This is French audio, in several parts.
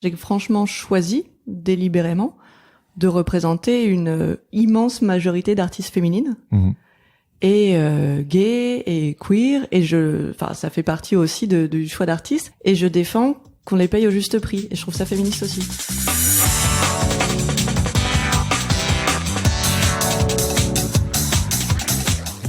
J'ai franchement choisi, délibérément, de représenter une immense majorité d'artistes féminines. Et gays et queer, et ça fait partie aussi du choix d'artistes, et je défends qu'on les paye au juste prix, et je trouve ça féministe aussi.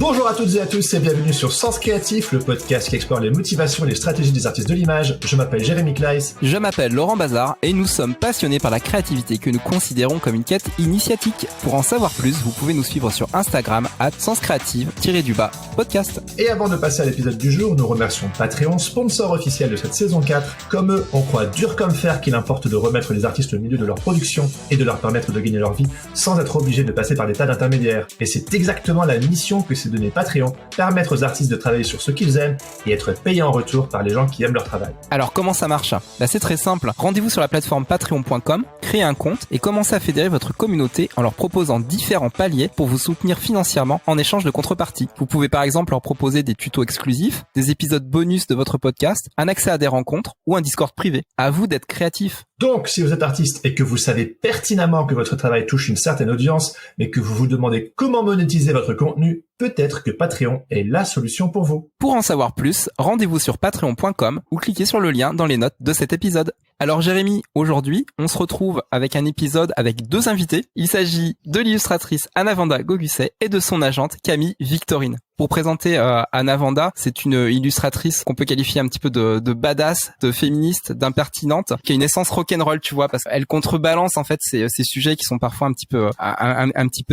Bonjour à toutes et à tous et bienvenue sur Sens Créatif, le podcast qui explore les motivations et les stratégies des artistes de l'image. Je m'appelle Jérémy Kleiss. Je m'appelle Laurent Bazar et nous sommes passionnés par la créativité que nous considérons comme une quête initiatique. Pour en savoir plus, vous pouvez nous suivre sur Instagram @senscreative_podcast. Et avant de passer à l'épisode du jour, nous remercions Patreon, sponsor officiel de cette saison 4. Comme eux, on croit dur comme fer qu'il importe de remettre les artistes au milieu de leur production et de leur permettre de gagner leur vie sans être obligés de passer par des tas d'intermédiaires. Et c'est exactement la mission que s'est donnée Patreon, permettre aux artistes de travailler sur ce qu'ils aiment et être payés en retour par les gens qui aiment leur travail. Alors comment ça marche ? C'est très simple. Rendez-vous sur la plateforme patreon.com, créez un compte et commencez à fédérer votre communauté en leur proposant différents paliers pour vous soutenir financièrement en échange de contrepartie. Vous pouvez par exemple leur proposer des tutos exclusifs, des épisodes bonus de votre podcast, un accès à des rencontres ou un Discord privé. À vous d'être créatif. Donc, si vous êtes artiste et que vous savez pertinemment que votre travail touche une certaine audience, mais que vous vous demandez comment monétiser votre contenu, peut-être que Patreon est la solution pour vous. Pour en savoir plus, rendez-vous sur patreon.com ou cliquez sur le lien dans les notes de cet épisode. Alors Jérémy, aujourd'hui, on se retrouve avec un épisode avec deux invités. Il s'agit de l'illustratrice Anna-Vanda Gogusset et de son agente Camille Victorine. Pour présenter Anna-Vanda, c'est une illustratrice qu'on peut qualifier un petit peu de badass, de féministe, d'impertinente, qui a une essence rock'n'roll, tu vois, parce qu'elle contrebalance en fait ces sujets qui sont parfois un petit peu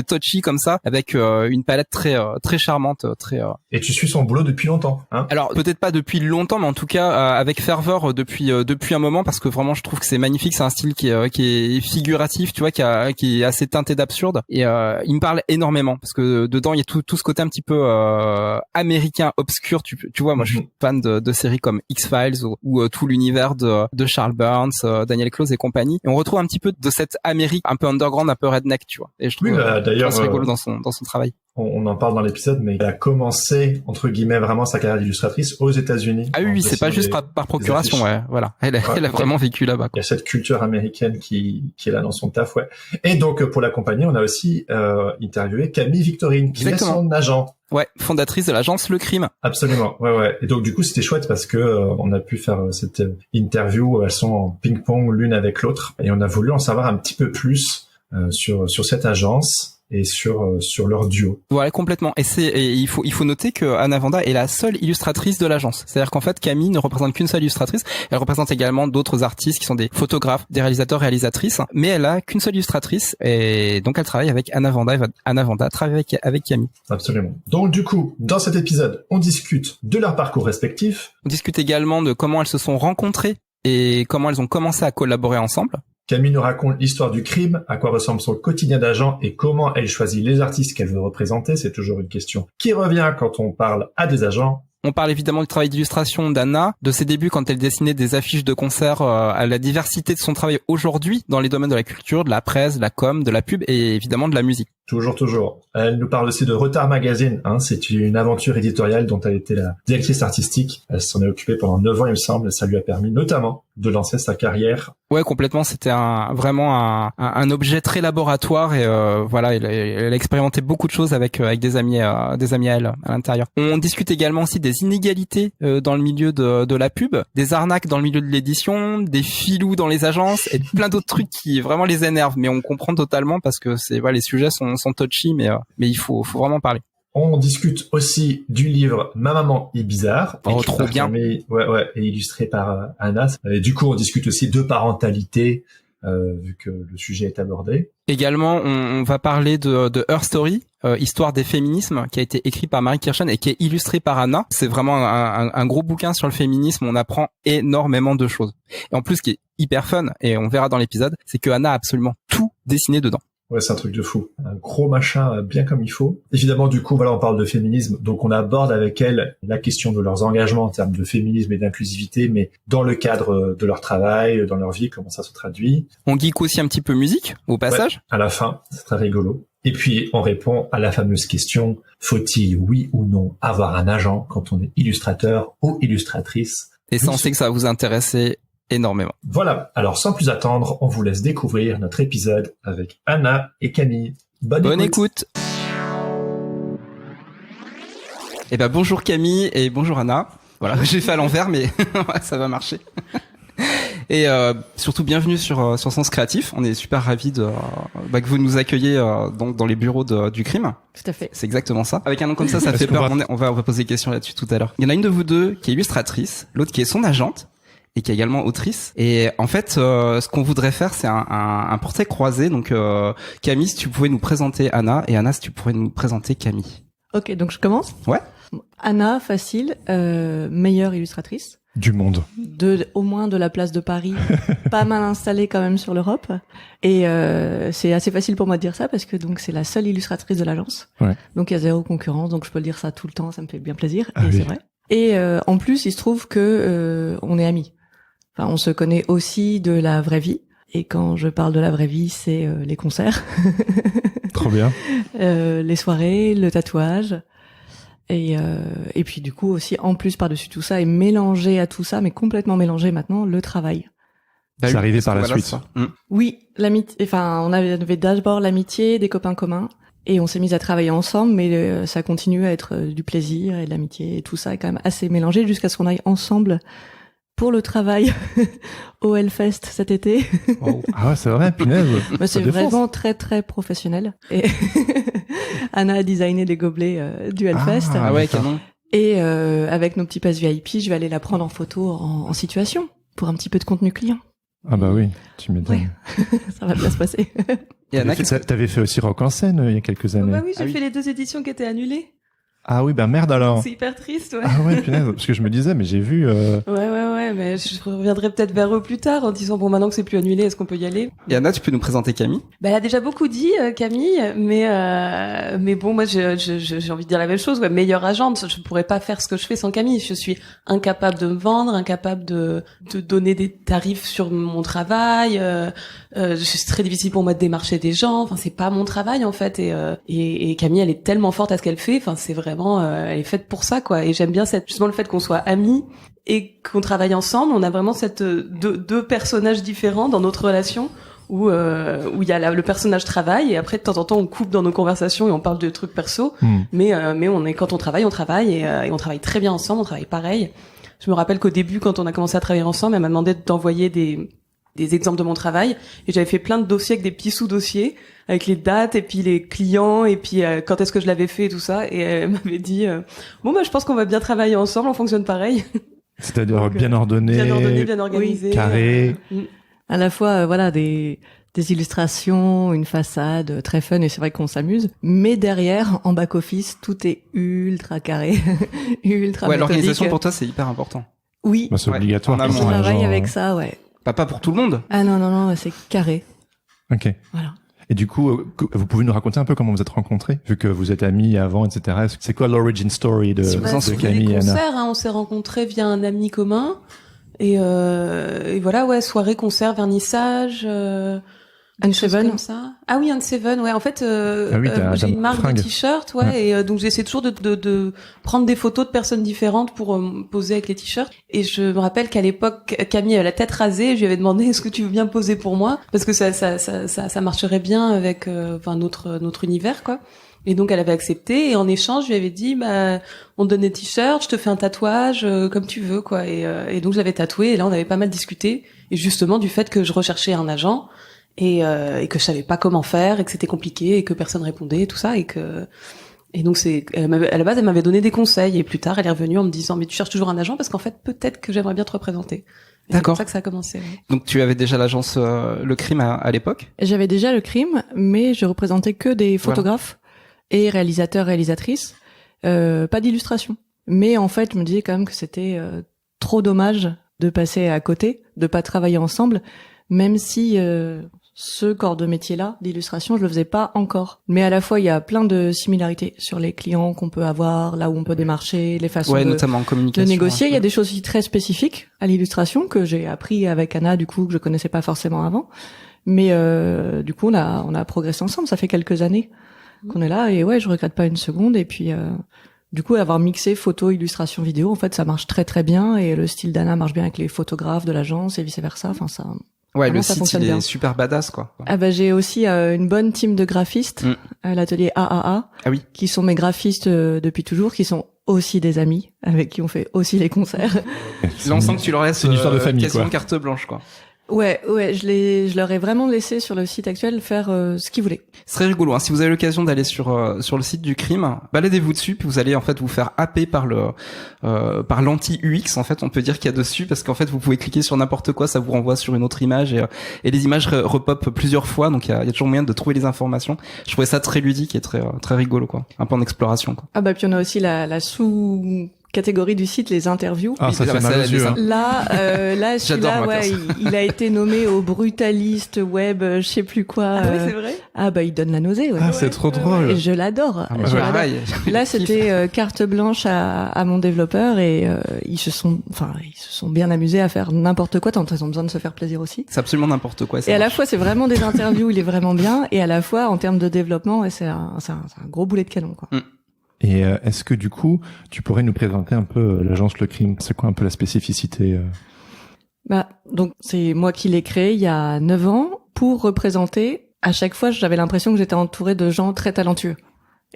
touchy comme ça, avec une palette très charmante, très. Et tu suis son boulot depuis longtemps, hein ? Alors peut-être pas depuis longtemps, mais en tout cas avec ferveur depuis un moment, parce que vraiment je trouve que c'est magnifique, c'est un style qui est figuratif, tu vois, qui est assez teinté d'absurde, et il me parle énormément parce que dedans il y a tout ce côté un petit peu américain obscur, tu vois, moi je suis fan de séries comme X-Files ou tout l'univers de Charles Burns, Daniel Close et compagnie, et on retrouve un petit peu de cette Amérique un peu underground, un peu redneck, tu vois, et je trouve d'ailleurs c'est rigolo dans son travail. On en parle dans l'épisode, mais elle a commencé, entre guillemets, vraiment sa carrière d'illustratrice aux États-Unis. Ah oui, c'est pas juste par procuration, ouais, voilà. Elle a vraiment vécu là-bas, quoi. Il y a cette culture américaine qui est là dans son taf, ouais. Et donc, pour l'accompagner, on a aussi interviewé Camille Victorine, qui est son agent. Ouais, fondatrice de l'agence Le Crime. Absolument, ouais. Et donc, du coup, c'était chouette parce que on a pu faire cette interview. Elles sont en ping-pong l'une avec l'autre. Et on a voulu en savoir un petit peu plus sur cette agence et sur leur duo. Voilà, complètement. Et il faut noter que Anna-Vanda est la seule illustratrice de l'agence. C'est-à-dire qu'en fait, Camille ne représente qu'une seule illustratrice. Elle représente également d'autres artistes qui sont des photographes, des réalisateurs, réalisatrices. Mais elle a qu'une seule illustratrice. Et donc, elle travaille avec Anna-Vanda. Et Anna-Vanda travaille avec Camille. Absolument. Donc, du coup, dans cet épisode, on discute de leurs parcours respectifs. On discute également de comment elles se sont rencontrées et comment elles ont commencé à collaborer ensemble. Camille nous raconte l'histoire du crime, à quoi ressemble son quotidien d'agent et comment elle choisit les artistes qu'elle veut représenter. C'est toujours une question qui revient quand on parle à des agents. On parle évidemment du travail d'illustration d'Anna, de ses débuts quand elle dessinait des affiches de concerts, à la diversité de son travail aujourd'hui dans les domaines de la culture, de la presse, de la com, de la pub et évidemment de la musique. Toujours. Elle nous parle aussi de Retard Magazine. C'est une aventure éditoriale dont elle était la directrice artistique. Elle s'en est occupée pendant 9 ans, il me semble. Ça lui a permis notamment de lancer sa carrière. Ouais, complètement. C'était vraiment un objet très laboratoire et voilà, elle a expérimenté beaucoup de choses avec des amis à elle à l'intérieur. On discute également aussi des inégalités dans le milieu de la pub, des arnaques dans le milieu de l'édition, des filous dans les agences et plein d'autres trucs qui vraiment les énervent. Mais on comprend totalement parce que les sujets sont touchy, mais il faut vraiment parler. On discute aussi du livre Ma maman est bizarre. Oh, trop bien. Et illustré par Anna. Et du coup, on discute aussi de parentalité, vu que le sujet est abordé. Également, on va parler de Her Story, Histoire des féminismes, qui a été écrit par Marie Kirchen et qui est illustré par Anna. C'est vraiment un gros bouquin sur le féminisme. On apprend énormément de choses. Et en plus, ce qui est hyper fun, et on verra dans l'épisode, c'est que Anna a absolument tout dessiné dedans. Ouais, c'est un truc de fou. Un gros machin bien comme il faut. Évidemment, du coup, voilà, on parle de féminisme. Donc, on aborde avec elle la question de leurs engagements en termes de féminisme et d'inclusivité, mais dans le cadre de leur travail, dans leur vie, comment ça se traduit. On geek aussi un petit peu musique, au passage. Ouais, à la fin, c'est très rigolo. Et puis, on répond à la fameuse question, faut-il, oui ou non, avoir un agent quand on est illustrateur ou illustratrice? Et ça, on sait que ça va vous intéresser énormément. Voilà, alors sans plus attendre, on vous laisse découvrir notre épisode avec Anna et Camille. Bonne écoute. Eh ben bonjour Camille et bonjour Anna. Voilà, j'ai fait à l'envers mais ça va marcher. Et surtout bienvenue sur Sens Créatif. On est super ravis que vous nous accueillez donc dans les bureaux du crime. Tout à fait. C'est exactement ça. Avec un nom comme ça fait peur. On va poser des questions là-dessus tout à l'heure. Il y en a une de vous deux qui est illustratrice, l'autre qui est son agente et qui est également autrice. Et en fait, ce qu'on voudrait faire, c'est un portrait croisé. Donc Camille, si tu pouvais nous présenter Anna, et Anna, si tu pourrais nous présenter Camille. Ok, donc je commence. Ouais. Anna, facile, meilleure illustratrice. Du monde. Au moins de la place de Paris, pas mal installée quand même sur l'Europe. Et c'est assez facile pour moi de dire ça parce que donc c'est la seule illustratrice de l'agence. Ouais. Donc il y a zéro concurrence, donc je peux le dire ça tout le temps, ça me fait bien plaisir. Ah et oui. c'est vrai. Et en plus, il se trouve que on est amis. Enfin, on se connaît aussi de la vraie vie. Et quand je parle de la vraie vie, c'est les concerts, Trop bien. les soirées, le tatouage. Et puis du coup aussi en plus par-dessus tout ça et mélangé à tout ça, mais complètement mélangé maintenant, le travail. C'est arrivé par la suite. Oui, l'amitié. Enfin, on avait d'abord l'amitié, des copains communs, et on s'est mis à travailler ensemble, mais ça continue à être du plaisir et de l'amitié, et tout ça est quand même assez mélangé jusqu'à ce qu'on aille ensemble pour le travail au Hellfest cet été. Oh. Ah ouais, c'est vrai, punaise. Bah, c'est vraiment très très professionnel. Et Anna a designé les gobelets du Hellfest. Ah ouais, canon. Et avec nos petits passes VIP, je vais aller la prendre en photo en situation pour un petit peu de contenu client. Ah bah oui, tu m'étonnes. Ouais. Ça va bien se passer. Et Anna, T'avais fait aussi Rock en scène il y a quelques années. Bah oui, j'ai fait les 2 éditions qui étaient annulées. Ah oui, bah merde alors. C'est hyper triste, ouais. Ah ouais, punaise, parce que je me disais, mais j'ai vu... Ouais, mais je reviendrai peut-être vers eux plus tard en disant, bon, maintenant que c'est plus annulé, est-ce qu'on peut y aller? et Anna, tu peux nous présenter Camille? Bah, elle a déjà beaucoup dit, Camille, mais bon, moi, j'ai envie de dire la même chose, ouais, meilleure agente. Je pourrais pas faire ce que je fais sans Camille. Je suis incapable de me vendre, incapable de donner des tarifs sur mon travail, c'est très difficile pour moi de démarcher des gens. Enfin, c'est pas mon travail, en fait, et Camille, elle est tellement forte à ce qu'elle fait. Enfin, c'est vraiment, elle est faite pour ça, quoi. Et j'aime bien justement le fait qu'on soit amis et qu'on travaille ensemble. On a vraiment cette deux personnages différents dans notre relation où il y a le personnage travail et après de temps en temps on coupe dans nos conversations et on parle de trucs perso. Mais quand on travaille et on travaille très bien ensemble, on travaille pareil. Je me rappelle qu'au début, quand on a commencé à travailler ensemble, elle m'a demandé d'envoyer des exemples de mon travail et j'avais fait plein de dossiers avec des petits sous-dossiers avec les dates et puis les clients et puis quand est-ce que je l'avais fait et tout ça, et elle m'avait dit bon bah je pense qu'on va bien travailler ensemble, on fonctionne pareil. C'est-à-dire bien ordonné, bien organisé, carré. À la fois, voilà, des illustrations, une façade très fun, et c'est vrai qu'on s'amuse. Mais derrière, en back-office, tout est ultra carré, ultra Ouais, méthodique. l'organisation pour toi, c'est hyper important. Oui, Bah, c'est obligatoire. En amont, je pour un travaille agent, avec ça, ouais. Pas pour tout le monde. Ah non, c'est carré. Ok. Voilà. Et du coup, vous pouvez nous raconter un peu comment vous êtes rencontrés, vu que vous êtes amis avant, etc. C'est quoi l'origin story de Camille et Anna? Concert, on s'est rencontrés via un ami commun. Et voilà, ouais, soirée, concert, vernissage, des choses comme ça. Ah oui, Unseven, ouais. En fait, j'ai une marque de t-shirts, ouais. Et donc j'essaie toujours de prendre des photos de personnes différentes pour poser avec les t-shirts. Et je me rappelle qu'à l'époque, Camille avait la tête rasée. Je lui avais demandé est-ce que tu veux bien poser pour moi, parce que ça marcherait bien avec notre univers, quoi. Et donc elle avait accepté, et en échange je lui avais dit bah on te donne des t-shirts, je te fais un tatouage comme tu veux, quoi. Et donc je l'avais tatoué, et là on avait pas mal discuté, et justement du fait que je recherchais un agent et que je savais pas comment faire, et que c'était compliqué, et que personne répondait, et tout ça, et donc à la base elle m'avait donné des conseils, et plus tard elle est revenue en me disant mais tu cherches toujours un agent parce qu'en fait peut-être que j'aimerais bien te représenter. Et D'accord. c'est comme ça que ça a commencé. Ouais. Donc tu avais déjà l'agence Le Crime à l'époque? J'avais déjà le crime, mais je représentais que des photographes et réalisateurs, réalisatrices, pas d'illustration. Mais en fait, je me disais quand même que c'était trop dommage de passer à côté, de pas travailler ensemble, même si ce corps de métier-là, d'illustration, je le faisais pas encore. Mais à la fois, il y a plein de similarités sur les clients qu'on peut avoir, là où on peut démarcher, les façons notamment en communication, de négocier. Il y a des choses aussi très spécifiques à l'illustration que j'ai appris avec Anna, du coup, que je connaissais pas forcément avant. Mais du coup, on a progressé ensemble. Ça fait quelques années qu'on est là, et ouais, je regrette pas une seconde. Et puis Du coup, avoir mixé photo, illustration, vidéo, en fait, ça marche très très bien et le style d'Anna marche bien avec les photographes de l'agence et vice versa. Enfin, ça. Ouais, vraiment, le ça site fonctionne il est bien. super badass quoi. Ah bah j'ai aussi une bonne team de graphistes à l'atelier AAA, Ah oui. qui sont mes graphistes depuis toujours, qui sont aussi des amis avec qui on fait aussi les concerts. Là, on sent que tu leur laisses c'est une histoire de famille, quasiment quoi. carte blanche quoi. Ouais, je leur ai vraiment laissé sur le site actuel faire ce qu'ils voulaient. Ce serait rigolo, hein. Si vous avez l'occasion d'aller sur le site du crime, baladez-vous dessus, puis vous allez en fait vous faire happer par par l'anti UX, en fait, on peut dire qu'il y a dessus, parce qu'en fait vous pouvez cliquer sur n'importe quoi, ça vous renvoie sur une autre image et les images repopent plusieurs fois, donc il y a toujours moyen de trouver les informations. Je trouvais ça très ludique et très très rigolo quoi, un peu en exploration quoi. Ah bah puis on a aussi la sous-catégorie du site, les interviews. Ah, ça fait mal aux yeux, hein. Là, celui-là, J'adore, moi, ouais, il a été nommé au brutaliste web, je sais plus quoi. Ah oui, c'est vrai. Ah bah il donne la nausée. Ouais. Ah, c'est trop drôle. Et je l'adore. Ah, bah, Je ouais, l'adore. pareil. Là, c'était carte blanche à mon développeur et ils se sont bien amusés à faire n'importe quoi tant qu'ils ont besoin de se faire plaisir aussi. C'est absolument n'importe quoi. Et à la fois, c'est vraiment des interviews, il est vraiment bien, et à la fois, en termes de développement, ouais, c'est un gros boulet de canon, quoi. Et est-ce que du coup, tu pourrais nous présenter un peu l'agence Le Crime? C'est quoi un peu la spécificité Bah, donc c'est moi qui l'ai créé il y a 9 ans pour représenter. À chaque fois, j'avais l'impression que j'étais entourée de gens très talentueux.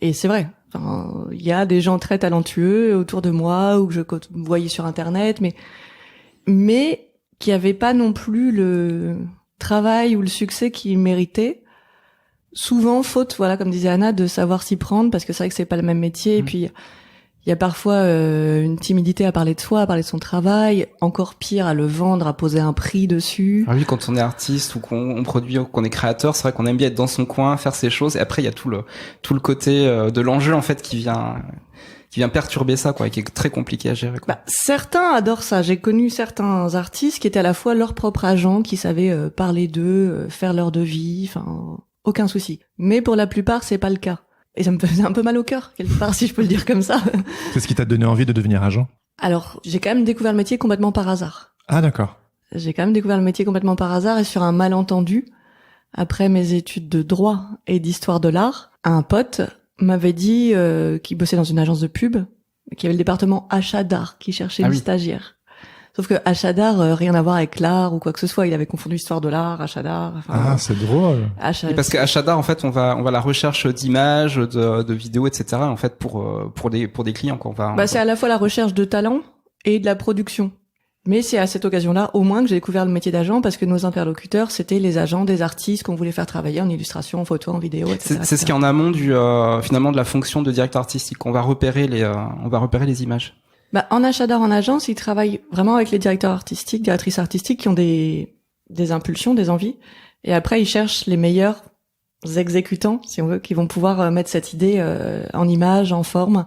Et c'est vrai. Enfin, il y a des gens très talentueux autour de moi ou que je voyais sur Internet, mais qui avaient pas non plus le travail ou le succès qu'ils méritaient. Souvent, faute, voilà, comme disait Anna, de savoir s'y prendre, parce que c'est vrai que c'est pas le même métier. Et puis, il y a parfois une timidité à parler de soi, à parler de son travail. Encore pire, à le vendre, à poser un prix dessus. Ah oui, quand on est artiste ou qu'on produit ou qu'on est créateur, c'est vrai qu'on aime bien être dans son coin, faire ses choses. Et après, il y a tout le côté de l'enjeu en fait qui vient perturber ça, quoi, et qui est très compliqué à gérer, quoi. Bah, certains adorent ça. J'ai connu certains artistes qui étaient à la fois leur propre agent, qui savaient parler d'eux, faire leur devis, enfin, aucun souci. Mais pour la plupart, c'est pas le cas. Et ça me faisait un peu mal au cœur, quelque part, si je peux le dire comme ça. C'est ce qui t'a donné envie de devenir agent? Alors, j'ai quand même découvert le métier complètement par hasard. Ah, d'accord. J'ai quand même découvert le métier complètement par hasard et sur un malentendu. Après mes études de droit et d'histoire de l'art, un pote m'avait dit qu'il bossait dans une agence de pub, qu'il y avait le département achat d'art qui cherchait une stagiaire. Sauf que achat d'art, rien à voir avec l'art ou quoi que ce soit. Il avait confondu histoire de l'art, achat d'art. Enfin, ah, c'est drôle. Et parce que achat d'art, en fait, on va à la recherche d'images, de vidéos, etc. En fait, pour des clients, quoi. C'est à la fois la recherche de talent et de la production. Mais c'est à cette occasion-là, au moins, que j'ai découvert le métier d'agent, parce que nos interlocuteurs, c'était les agents des artistes qu'on voulait faire travailler en illustration, en photo, en vidéo, etc. C'est ce qui est en amont finalement de la fonction de directeur artistique. On va repérer les images. Bah, en achat d'art en agence, ils travaillent vraiment avec les directeurs artistiques, directrices artistiques qui ont des impulsions, des envies. Et après, ils cherchent les meilleurs exécutants, si on veut, qui vont pouvoir mettre cette idée en image, en forme,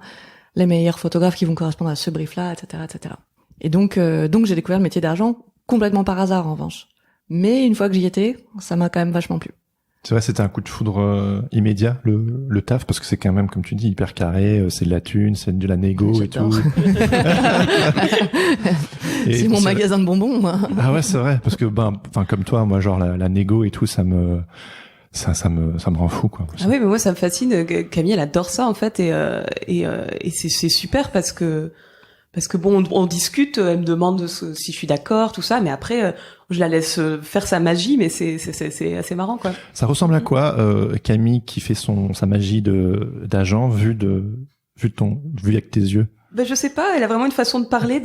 les meilleurs photographes qui vont correspondre à ce brief-là, etc., etc. Et donc j'ai découvert le métier d'agent complètement par hasard, en revanche. Mais une fois que j'y étais, ça m'a quand même vachement plu. C'est vrai, c'était un coup de foudre immédiat, le taf, parce que c'est quand même, comme tu dis, hyper carré, c'est de la thune, c'est de la négo et tout. C'est mon magasin de bonbons, moi. Ah ouais, c'est vrai, parce que comme toi, moi, genre la négo et tout, ça me rend fou, quoi. Ah oui, mais moi ça me fascine. Camille, elle adore ça en fait, et c'est super parce que bon, on discute, elle me demande si je suis d'accord, tout ça, mais après je la laisse faire sa magie, mais c'est assez marrant, quoi. Ça ressemble à quoi, Camille qui fait sa magie d'agent vu avec tes yeux? Ben je sais pas, elle a vraiment une façon de parler,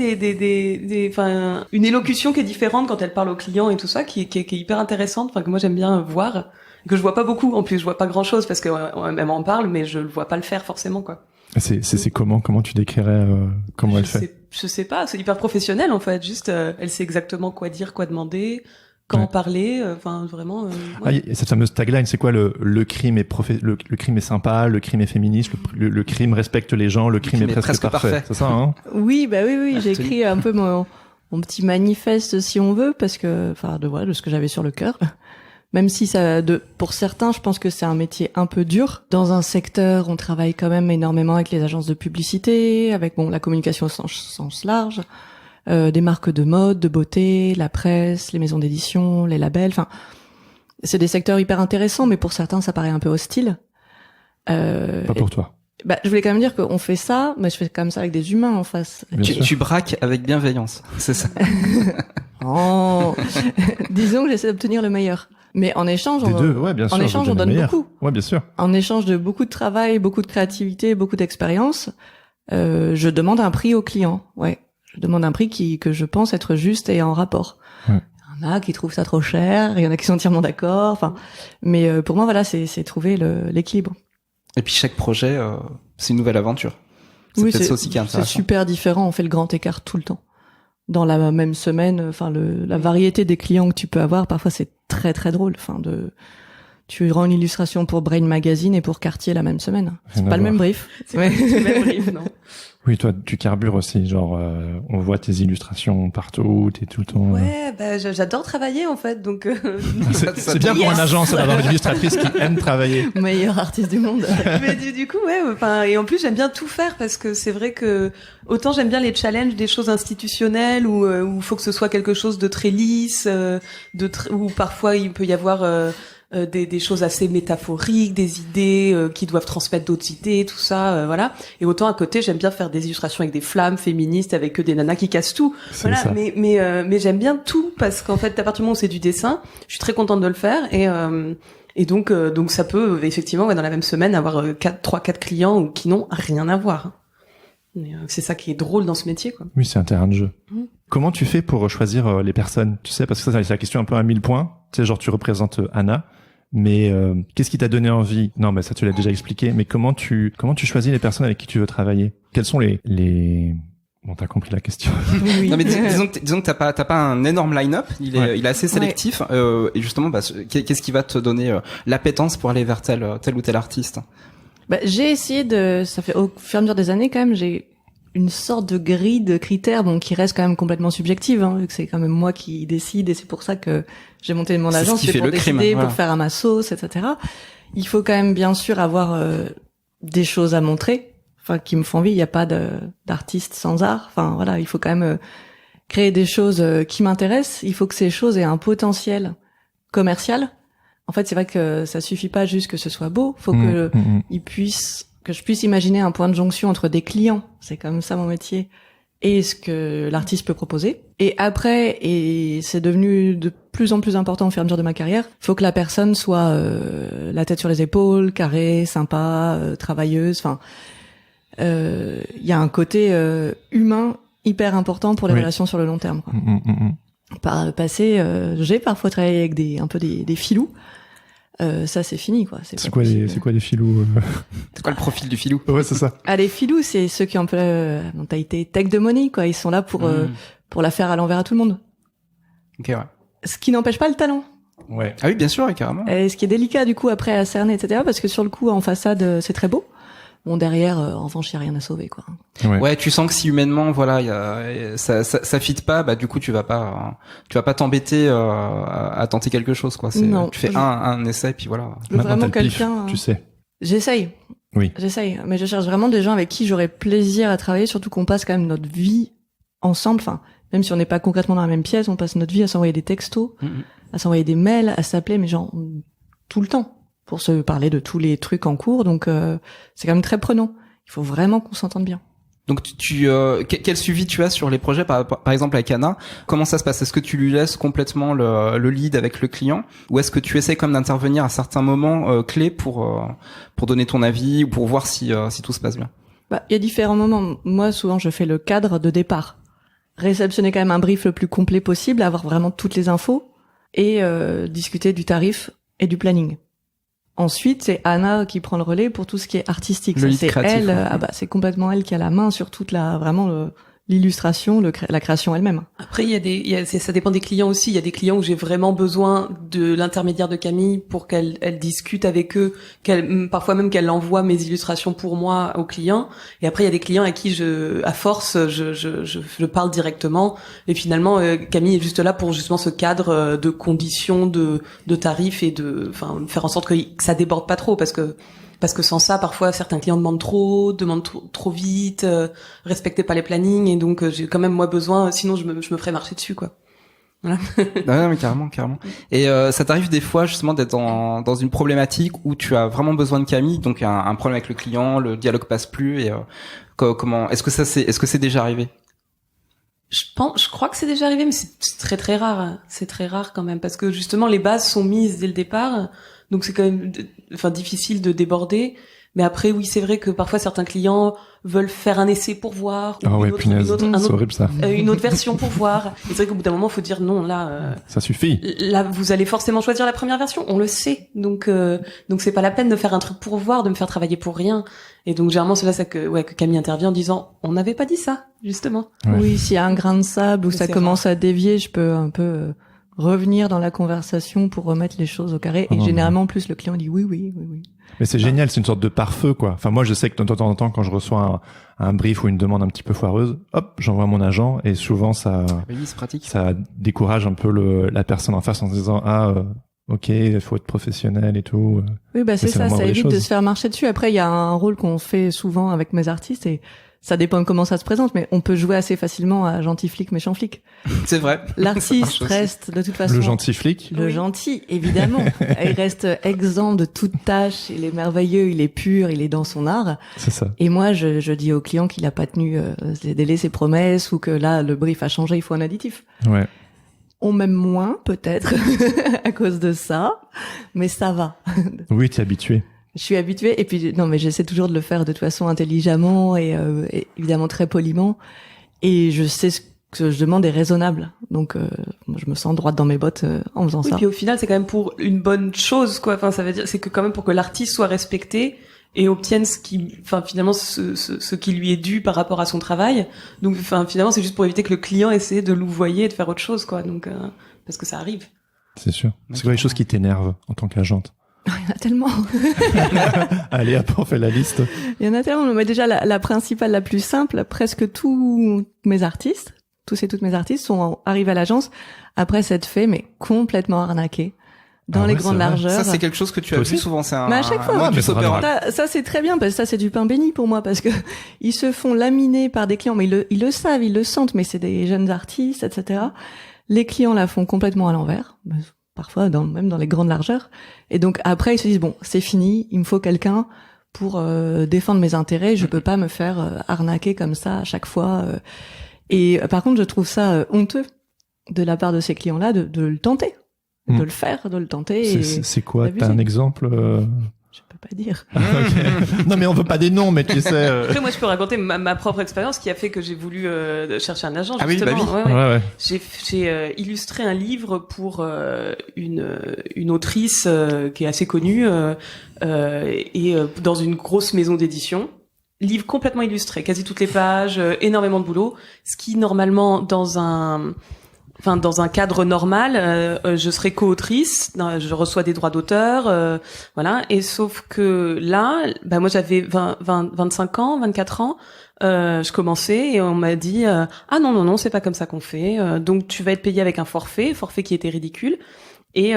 enfin une élocution qui est différente quand elle parle aux clients et tout ça, qui est hyper intéressante, enfin que moi j'aime bien voir, que je vois pas beaucoup, en plus je vois pas grand chose parce que elle m'en parle, mais je le vois pas le faire forcément, quoi. C'est comment tu décrirais comment elle fait? Je sais pas, c'est hyper professionnel en fait, juste elle sait exactement quoi dire, quoi demander, quand parler, enfin vraiment. Ouais. Ah, cette fameuse tagline, c'est quoi le crime est le crime est sympa, le crime est féministe, le crime respecte les gens, le crime est presque parfait. C'est ça, hein? Oui, j'ai écrit un peu mon petit manifeste, si on veut, parce que de ce que j'avais sur le cœur. Même si pour certains, je pense que c'est un métier un peu dur. Dans un secteur, on travaille quand même énormément avec les agences de publicité, avec la communication au sens large, des marques de mode, de beauté, la presse, les maisons d'édition, les labels. Enfin, c'est des secteurs hyper intéressants, mais pour certains, ça paraît un peu hostile. Pas pour toi. Bah, je voulais quand même dire qu'on fait ça, mais je fais comme ça avec des humains en face. Tu braques avec bienveillance, c'est ça. Oh. Disons que j'essaie d'obtenir le meilleur. Mais en échange, on donne beaucoup. Ouais, bien sûr. En échange de beaucoup de travail, beaucoup de créativité, beaucoup d'expérience, je demande un prix au client. Ouais. Je demande un prix que je pense être juste et en rapport. Ouais. Il y en a qui trouvent ça trop cher, il y en a qui sont entièrement d'accord. Enfin, mais pour moi, voilà, c'est trouver l'équilibre. Et puis chaque projet, c'est une nouvelle aventure. C'est peut-être ça aussi qui est intéressant. C'est super différent. On fait le grand écart tout le temps. Dans la même semaine, enfin la variété des clients que tu peux avoir, parfois c'est très très drôle. Enfin tu rends une illustration pour Brain Magazine et pour Cartier la même semaine. C'est pas le même brief. C'est pas le même brief, non. Oui, toi, tu carbures aussi, genre, on voit tes illustrations partout, t'es tout le temps... Ouais, bah, j'adore travailler, en fait, donc... c'est bien pour une agence d'avoir une illustratrice qui aime travailler. Meilleur artiste du monde. Mais du coup, ouais, enfin, et en plus, j'aime bien tout faire, parce que c'est vrai que, autant j'aime bien les challenges des choses institutionnelles, où faut que ce soit quelque chose de très lisse, où parfois il peut y avoir, des choses assez métaphoriques, des idées qui doivent transmettre d'autres idées, tout ça, voilà. Et autant à côté, j'aime bien faire des illustrations avec des flammes féministes, avec que des nanas qui cassent tout. Voilà. Ça. Mais j'aime bien tout parce qu'en fait, à partir du moment où c'est du dessin, je suis très contente de le faire et donc ça peut effectivement dans la même semaine avoir 3-4 clients ou qui n'ont rien à voir. Mais, c'est ça qui est drôle dans ce métier, quoi. Oui, c'est un terrain de jeu. Comment tu fais pour choisir les personnes? Tu sais, parce que ça, c'est la question un peu à 1000 points. Tu sais, genre, tu représentes Anna. Mais qu'est-ce qui t'a donné envie? Non, mais ça tu l'as déjà expliqué. Mais comment tu choisis les personnes avec qui tu veux travailler? Quels sont les Bon, t'as compris la question. Oui. Non, mais disons que t'as pas un énorme line-up. Il est assez sélectif. Ouais. Et justement, qu'est-ce qui va te donner l'appétence pour aller vers tel ou tel artiste? Bah, j'ai essayé ça fait au fur et à mesure des années quand même, j'ai une sorte de grille de critères, bon, qui reste quand même complètement subjective, hein, vu que c'est quand même moi qui décide, et c'est pour ça que j'ai monté mon agence, c'est pour décider, pour faire à ma sauce, etc. Il faut quand même bien sûr avoir des choses à montrer, enfin, qui me font envie. Il n'y a pas d'artiste sans art. Enfin, voilà, il faut quand même créer des choses qui m'intéressent. Il faut que ces choses aient un potentiel commercial. En fait, c'est vrai que ça suffit pas juste que ce soit beau. Faut que je puisse imaginer un point de jonction entre des clients, c'est comme ça mon métier, et ce que l'artiste peut proposer. Et après, et c'est devenu de plus en plus important au fur et à mesure de ma carrière, faut que la personne soit la tête sur les épaules, carrée, sympa, travailleuse. Enfin, il y a un côté humain hyper important pour les relations sur le long terme, quoi. Par le passé, j'ai parfois travaillé avec des filous. Ça c'est fini, quoi. C'est quoi des filous C'est quoi le profil du filou? Ouais, c'est ça. Ah, les filous, c'est ceux qui ont un peu la mentalité tech de money, quoi. Ils sont là pour la faire à l'envers à tout le monde. Ok, ouais. Ce qui n'empêche pas le talent. Ouais. Ah oui, bien sûr, carrément. Et ce qui est délicat du coup après à cerner, etc. Parce que sur le coup, en façade, c'est très beau. Bon, derrière, en revanche, il y a rien à sauver, quoi. Ouais, tu sens que si humainement, voilà, ça fit pas, bah du coup, tu vas pas t'embêter à tenter quelque chose, quoi. Non, tu fais un essai, et puis voilà. Vraiment quelqu'un. Tu sais. J'essaye. Oui. J'essaye, mais je cherche vraiment des gens avec qui j'aurais plaisir à travailler, surtout qu'on passe quand même notre vie ensemble. Enfin, même si on n'est pas concrètement dans la même pièce, on passe notre vie à s'envoyer des textos, à s'envoyer des mails, à s'appeler, mais genre tout le temps, pour se parler de tous les trucs en cours. Donc c'est quand même très prenant. Il faut vraiment qu'on s'entende bien. Donc quel suivi tu as sur les projets par exemple avec Anna? Comment ça se passe? Est-ce que tu lui laisses complètement le lead avec le client, ou est-ce que tu essaies comme d'intervenir à certains moments clés pour donner ton avis ou pour voir si tout se passe bien? Bah, il y a différents moments. Moi, souvent, je fais le cadre de départ. Réceptionner quand même un brief le plus complet possible, avoir vraiment toutes les infos et discuter du tarif et du planning. Ensuite, c'est Anna qui prend le relais pour tout ce qui est artistique. Le lead c'est créatif, elle, ouais. C'est complètement elle qui a la main sur toute l'illustration, la création elle-même. Après, ça dépend des clients aussi. Il y a des clients où j'ai vraiment besoin de l'intermédiaire de Camille pour qu'elle discute avec eux, parfois même qu'elle envoie mes illustrations pour moi aux clients. Et après, il y a des clients à qui à force, je parle directement. Et finalement, Camille est juste là pour justement ce cadre de conditions, de tarifs et faire en sorte que ça déborde pas trop, parce que sans ça, parfois, certains clients demandent trop vite, respectaient pas les plannings, et donc j'ai quand même moi besoin, sinon je me ferais marcher dessus, quoi. Voilà. Non, mais carrément. Et ça t'arrive des fois justement d'être dans une problématique où tu as vraiment besoin de Camille, donc un problème avec le client, le dialogue passe plus, et comment est-ce que c'est déjà arrivé? Je crois que c'est déjà arrivé, mais c'est très très rare. C'est très rare quand même, parce que justement les bases sont mises dès le départ, donc c'est quand même, difficile de déborder. Mais après, oui, c'est vrai que parfois certains clients veulent faire un essai pour voir, ou c'est horrible ça. Une autre version pour voir. Et c'est vrai qu'au bout d'un moment, il faut dire non, là. Ça suffit. Là, vous allez forcément choisir la première version. On le sait. Donc c'est pas la peine de faire un truc pour voir, de me faire travailler pour rien. Et donc généralement, c'est là que Camille intervient en disant, on n'avait pas dit ça, justement. Ouais. Oui, s'il y a un grain de sable ou ça commence à dévier, je peux un peu revenir dans la conversation pour remettre les choses au carré. Et généralement, plus le client dit oui. Mais c'est génial, c'est une sorte de pare-feu, quoi. Enfin, moi, je sais que de temps en temps, quand je reçois un brief ou une demande un petit peu foireuse, hop, j'envoie mon agent, et souvent ça, oui, c'est pratique. Ça décourage un peu la personne en face en se disant, ok, il faut être professionnel et tout. Oui, c'est ça évite de se faire marcher dessus. Après, il y a un rôle qu'on fait souvent avec mes artistes, et ça dépend de comment ça se présente, mais on peut jouer assez facilement à gentil flic, méchant flic. C'est vrai. L'artiste reste de toute façon... Le gentil flic. Le gentil, évidemment. Il reste exempt de toute tâche, il est merveilleux, il est pur, il est dans son art. C'est ça. Et moi, je dis au client qu'il a pas tenu ses délais, ses promesses, ou que là, le brief a changé, il faut un additif. Ouais. On m'aime moins, peut-être, à cause de ça, mais ça va. Oui, t'es habitué. Je suis habituée, et puis non, mais j'essaie toujours de le faire de toute façon intelligemment et évidemment très poliment. Et je sais ce que je demande est raisonnable, donc je me sens droite dans mes bottes en faisant ça. Et puis au final, c'est quand même pour une bonne chose, quoi. Enfin, ça veut dire, c'est que quand même pour que l'artiste soit respecté et obtienne finalement ce qui lui est dû par rapport à son travail. Donc, finalement, c'est juste pour éviter que le client essaie de louvoyer et de faire autre chose, quoi. Donc, parce que ça arrive. C'est sûr. C'est quoi les choses qui t'énervent en tant qu'agente? Il y en a tellement. Allez, hop, on fait la liste. Il y en a tellement. Mais déjà, la principale, la plus simple, presque tous mes artistes, toutes mes artistes sont arrivés à l'agence après s'être fait, mais complètement arnaqués dans les grandes largeurs. Ça, c'est quelque chose que tu as vu souvent. C'est mais à chaque fois. Ça, c'est très bien, parce que ça, c'est du pain béni pour moi, parce que ils se font laminer par des clients, mais ils le savent, ils le sentent, mais c'est des jeunes artistes, etc. Les clients la font complètement à l'envers. Parfois même dans les grandes largeurs, et donc après ils se disent bon, c'est fini, il me faut quelqu'un pour défendre mes intérêts, je peux pas me faire arnaquer comme ça à chaque fois, et par contre je trouve ça honteux de la part de ces clients-là de le tenter, de le faire, de le tenter. C'est quoi, t'as un exemple? Je peux pas dire. Okay. Non mais on veut pas des noms, mais tu sais. Après moi je peux raconter ma propre expérience qui a fait que j'ai voulu chercher un agent. Justement. Ah oui, Ouais. J'ai illustré un livre pour une autrice qui est assez connue et dans une grosse maison d'édition. Livre complètement illustré, quasi toutes les pages, énormément de boulot. Ce qui normalement dans un cadre normal, je serais co-autrice, je reçois des droits d'auteur, voilà. Et sauf que là, moi j'avais 25 ans, 24 ans, je commençais et on m'a dit ah non, c'est pas comme ça qu'on fait. Donc tu vas être payé avec un forfait qui était ridicule et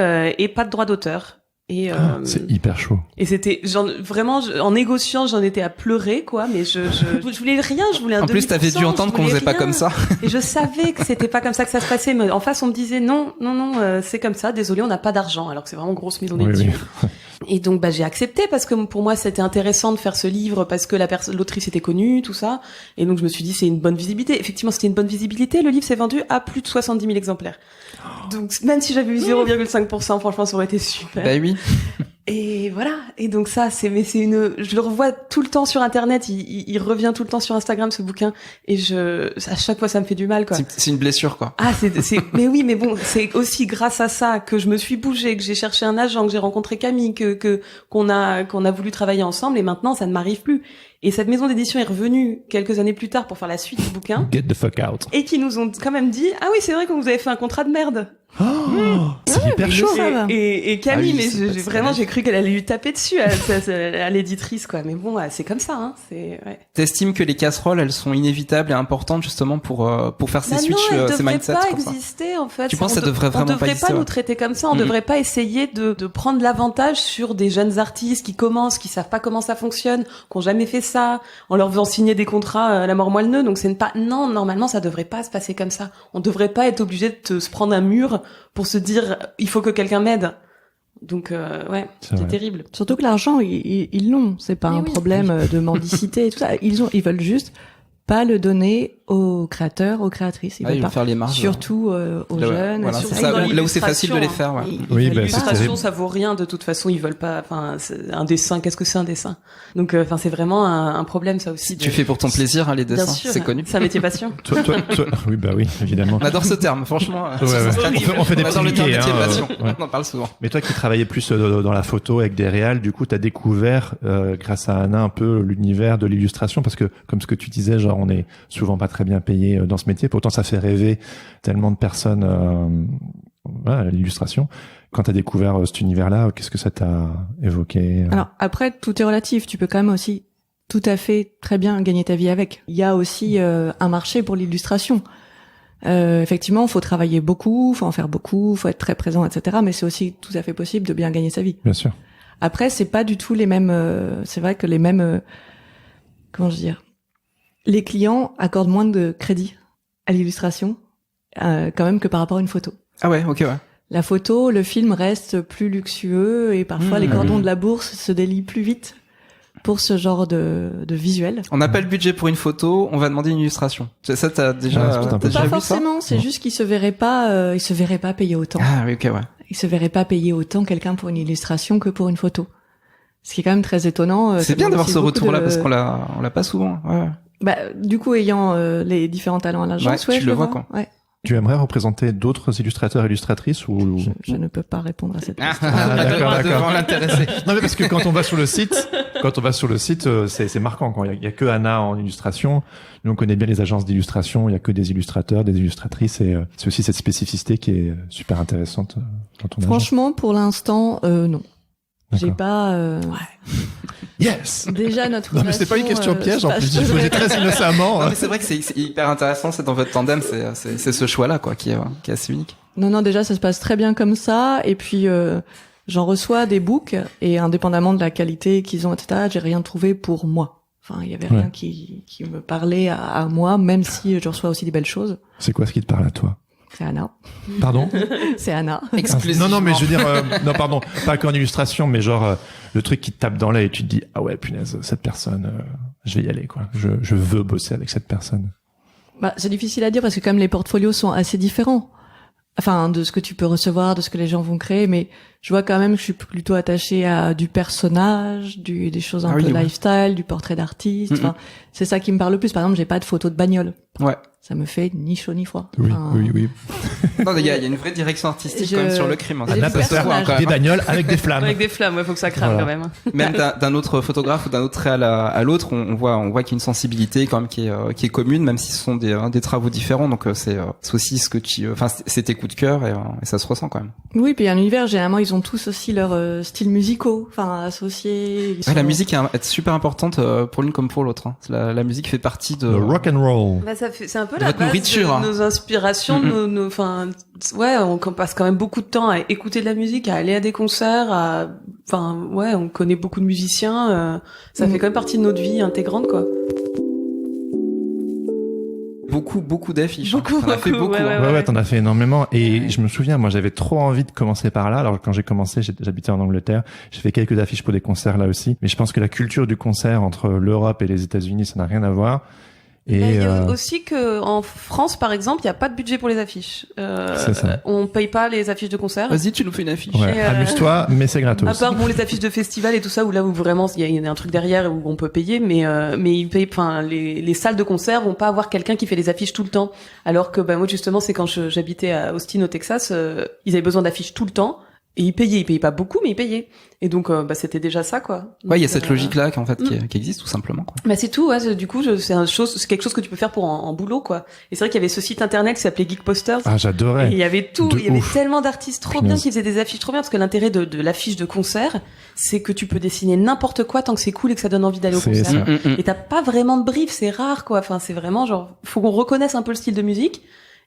pas de droits d'auteur. Et c'est hyper chaud. Et c'était vraiment en négociant, j'en étais à pleurer, quoi. Mais je voulais rien, je voulais un. En plus, t'avais dû entendre qu'on faisait pas comme ça. Et je savais que c'était pas comme ça que ça se passait. Mais en face, on me disait non, c'est comme ça. Désolé, on n'a pas d'argent. Alors que c'est vraiment une grosse maison d'édition. Oui. Et donc, j'ai accepté parce que pour moi, c'était intéressant de faire ce livre parce que l'autrice était connue, tout ça. Et donc, je me suis dit, c'est une bonne visibilité. Effectivement, c'était une bonne visibilité. Le livre s'est vendu à plus de 70 000 exemplaires. Donc, même si j'avais eu 0,5%, franchement, ça aurait été super. Bah oui. Et voilà. Et donc ça, je le revois tout le temps sur Internet. Il revient tout le temps sur Instagram, ce bouquin. Et à chaque fois, ça me fait du mal, quoi. C'est une blessure, quoi. Ah, mais oui, mais bon, c'est aussi grâce à ça que je me suis bougée, que j'ai cherché un agent, que j'ai rencontré Camille, qu'on a voulu travailler ensemble. Et maintenant, ça ne m'arrive plus. Et cette maison d'édition est revenue quelques années plus tard pour faire la suite du bouquin. Get the fuck out. Et qui nous ont quand même dit, ah oui, c'est vrai que vous avez fait un contrat de merde. C'est hyper chaud. Et Camille, Ah oui, mais c'est vraiment, j'ai cru qu'elle allait lui taper dessus à l'éditrice, quoi. Mais bon, c'est comme ça, hein. T'estimes que les casseroles, elles sont inévitables et importantes justement pour faire ces switches, ces mindsets pas comme ça. exister, en fait. Tu penses que ça devrait vraiment pas exister? On devrait pas nous traiter comme ça. On devrait pas essayer de prendre l'avantage sur des jeunes artistes qui commencent, qui savent pas comment ça fonctionne, qui ont jamais fait ça, en leur faisant signer des contrats à la mort moelle nœud. Donc non, normalement, ça devrait pas se passer comme ça. On devrait pas être obligé de se prendre un mur pour se dire il faut que quelqu'un m'aide. Donc c'est terrible. Surtout que l'argent ils l'ont, c'est pas un problème de mendicité et tout ça. Ils veulent juste pas le donner aux créateurs, aux créatrices. Ils veulent pas faire les marges. Surtout aux jeunes. Voilà, c'est ça, là où c'est facile de les faire. Ouais. Oui, l'illustration, ça vaut rien de toute façon. Ils veulent pas. Enfin, un dessin. Qu'est-ce que c'est un dessin? Donc, c'est vraiment un problème, ça aussi. Tu fais pour ton plaisir, hein, les dessins. Bien sûr, c'est connu. C'est un métier passion. Toi. Oui, évidemment. On adore ce terme, franchement. On fait des petits métiers, hein, passion. On en parle souvent. Mais toi qui travaillais plus dans la photo avec des réals, du coup, t'as découvert grâce à Anna un peu l'univers de l'illustration, parce que comme ce que tu disais, genre on est souvent pas très bien payé dans ce métier. Pourtant, ça fait rêver tellement de personnes à l'illustration. Quand tu as découvert cet univers-là, qu'est-ce que ça t'a évoqué? Alors après, tout est relatif. Tu peux quand même aussi tout à fait très bien gagner ta vie avec. Il y a aussi un marché pour l'illustration. Effectivement, faut travailler beaucoup, faut en faire beaucoup, faut être très présent, etc. Mais c'est aussi tout à fait possible de bien gagner sa vie. Bien sûr. Après, c'est pas du tout les mêmes. C'est vrai que les mêmes. Comment je veux dire? Les clients accordent moins de crédit à l'illustration quand même que par rapport à une photo. Ah ouais, ok, ouais. La photo, le film reste plus luxueux et parfois les cordons de la bourse se délient plus vite pour ce genre de visuel. On n'a pas le budget pour une photo, on va demander une illustration. Ça, t'as déjà Pas vu ça? forcément, c'est juste qu'ils se verraient pas payer autant. Ah oui, ok, ouais. Ils se verraient pas payer autant quelqu'un pour une illustration que pour une photo. Ce qui est quand même très étonnant. C'est bien d'avoir ce retour-là parce qu'on l'a pas souvent. Ouais. Bah, du coup, ayant les différents talents à l'agence, tu le vois quoi. Ouais. Tu aimerais représenter d'autres illustrateurs, illustratrices ou je ne peux pas répondre à cette question. D'accord. Devant l'intéressé. Non mais parce que quand on va sur le site, c'est marquant quand il y a que Anna en illustration. Nous on connaît bien les agences d'illustration, il y a que des illustrateurs, des illustratrices et c'est aussi cette spécificité qui est super intéressante dans ton agence. Franchement, pour l'instant, non. J'ai pas. Yes. Déjà notre. Non mais c'est pas une question piège en plus. Je posais très innocemment. Non mais c'est vrai que c'est hyper intéressant. C'est dans votre tandem, c'est ce choix-là quoi qui est assez unique. Non, déjà ça se passe très bien comme ça. Et puis j'en reçois des books et indépendamment de la qualité qu'ils ont, etc. J'ai rien trouvé pour moi. Enfin, il y avait rien qui me parlait à moi, même si je reçois aussi des belles choses. C'est quoi ce qui te parle à toi? C'est Anna. Pardon? C'est Anna. Exclusivement. Non, mais je veux dire, non, pardon, pas qu'en illustration, mais genre le truc qui te tape dans l'œil et tu te dis, ah ouais, punaise, cette personne, je vais y aller, quoi. Je veux bosser avec cette personne. Bah, c'est difficile à dire parce que comme les portfolios sont assez différents. Enfin, de ce que tu peux recevoir, de ce que les gens vont créer, mais je vois quand même que je suis plutôt attachée à du personnage, des choses un peu lifestyle, du portrait d'artiste. Enfin, c'est ça qui me parle le plus. Par exemple, j'ai pas de photo de bagnole. Ouais. Ça me fait ni chaud ni froid. Oui. Non, il y a une vraie direction artistique quand même sur le crime. Anna peut faire des bagnoles avec des flammes. Avec des flammes, faut que ça crame quand même. Même d'un autre photographe ou d'un autre réal à l'autre, on voit qu'il y a une sensibilité quand même qui est commune, même si ce sont des travaux différents. Donc c'est aussi ce que c'est tes coups de cœur et ça se ressent quand même. Oui, puis un univers, généralement, ils ont tous aussi leurs styles musicaux, enfin associés. La musique est super importante pour l'une comme pour l'autre. Hein. La musique fait partie de le rock and roll. Bah, c'est un peu de la votre base nourriture, de nos inspirations, on passe quand même beaucoup de temps à écouter de la musique, à aller à des concerts, on connaît beaucoup de musiciens, ça fait quand même partie de notre vie intégrante, quoi. Beaucoup d'affiches. T'en as fait beaucoup. Ouais, t'en as fait énormément. Et je me souviens, moi, j'avais trop envie de commencer par là. Alors, quand j'ai commencé, j'habitais en Angleterre. J'ai fait quelques affiches pour des concerts là aussi. Mais je pense que la culture du concert entre l'Europe et les États-Unis, ça n'a rien à voir. Et il y a aussi que en France, par exemple, il y a pas de budget pour les affiches. C'est ça. On paye pas les affiches de concert. Vas-y, tu nous fais une affiche. Ouais, amuse-toi, mais c'est gratos. À part les affiches de festival et tout ça, où là où vraiment il y a un truc derrière où on peut payer, mais ils payent. Enfin, les salles de concert vont pas avoir quelqu'un qui fait les affiches tout le temps. Alors que moi justement, c'est quand j'habitais à Austin au Texas, ils avaient besoin d'affiches tout le temps. Et il payait pas beaucoup, mais il payait. Et donc, c'était déjà ça, quoi. Donc, ouais, il y a cette logique-là qui, en fait, qui existe tout simplement, quoi. Bah, c'est tout, ouais. Du coup, c'est quelque chose que tu peux faire pour en boulot, quoi. Et c'est vrai qu'il y avait ce site internet qui s'appelait Geek Posters. Ah, j'adorais. Et il y avait tout. Il y avait tellement d'artistes trop bien qui faisaient des affiches trop bien, parce que l'intérêt de l'affiche de concert, c'est que tu peux dessiner n'importe quoi tant que c'est cool et que ça donne envie d'aller au concert. Et t'as pas vraiment de brief, c'est rare, quoi. Enfin, c'est vraiment genre, faut qu'on reconnaisse un peu le style de musique.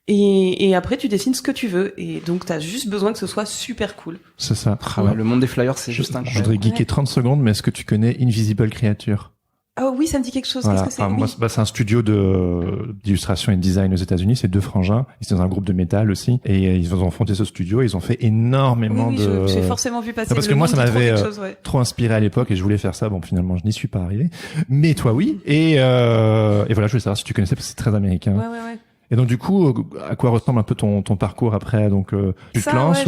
Et après, tu dessines ce que tu veux. Et donc, t'as juste besoin que ce soit super cool. C'est ça. Ah ouais, le monde des flyers, c'est juste incroyable. Je voudrais geeker 30 secondes, mais est-ce que tu connais Invisible Creature? Ah oui, ça me dit quelque chose. Voilà. Qu'est-ce que c'est? Moi, c'est un studio d'illustration et de design aux États-Unis. C'est deux frangins. Ils sont dans un groupe de métal aussi. Et ils ont fondé ce studio. Ils ont fait énormément de... J'ai forcément vu passer. Parce que moi, ça m'avait trop inspiré à l'époque et je voulais faire ça. Bon, finalement, je n'y suis pas arrivé. Mais toi, oui. Et voilà, je voulais savoir si tu connaissais parce que c'est très américain. Ouais. Et donc du coup, à quoi ressemble un peu ton parcours après? Donc tu te lances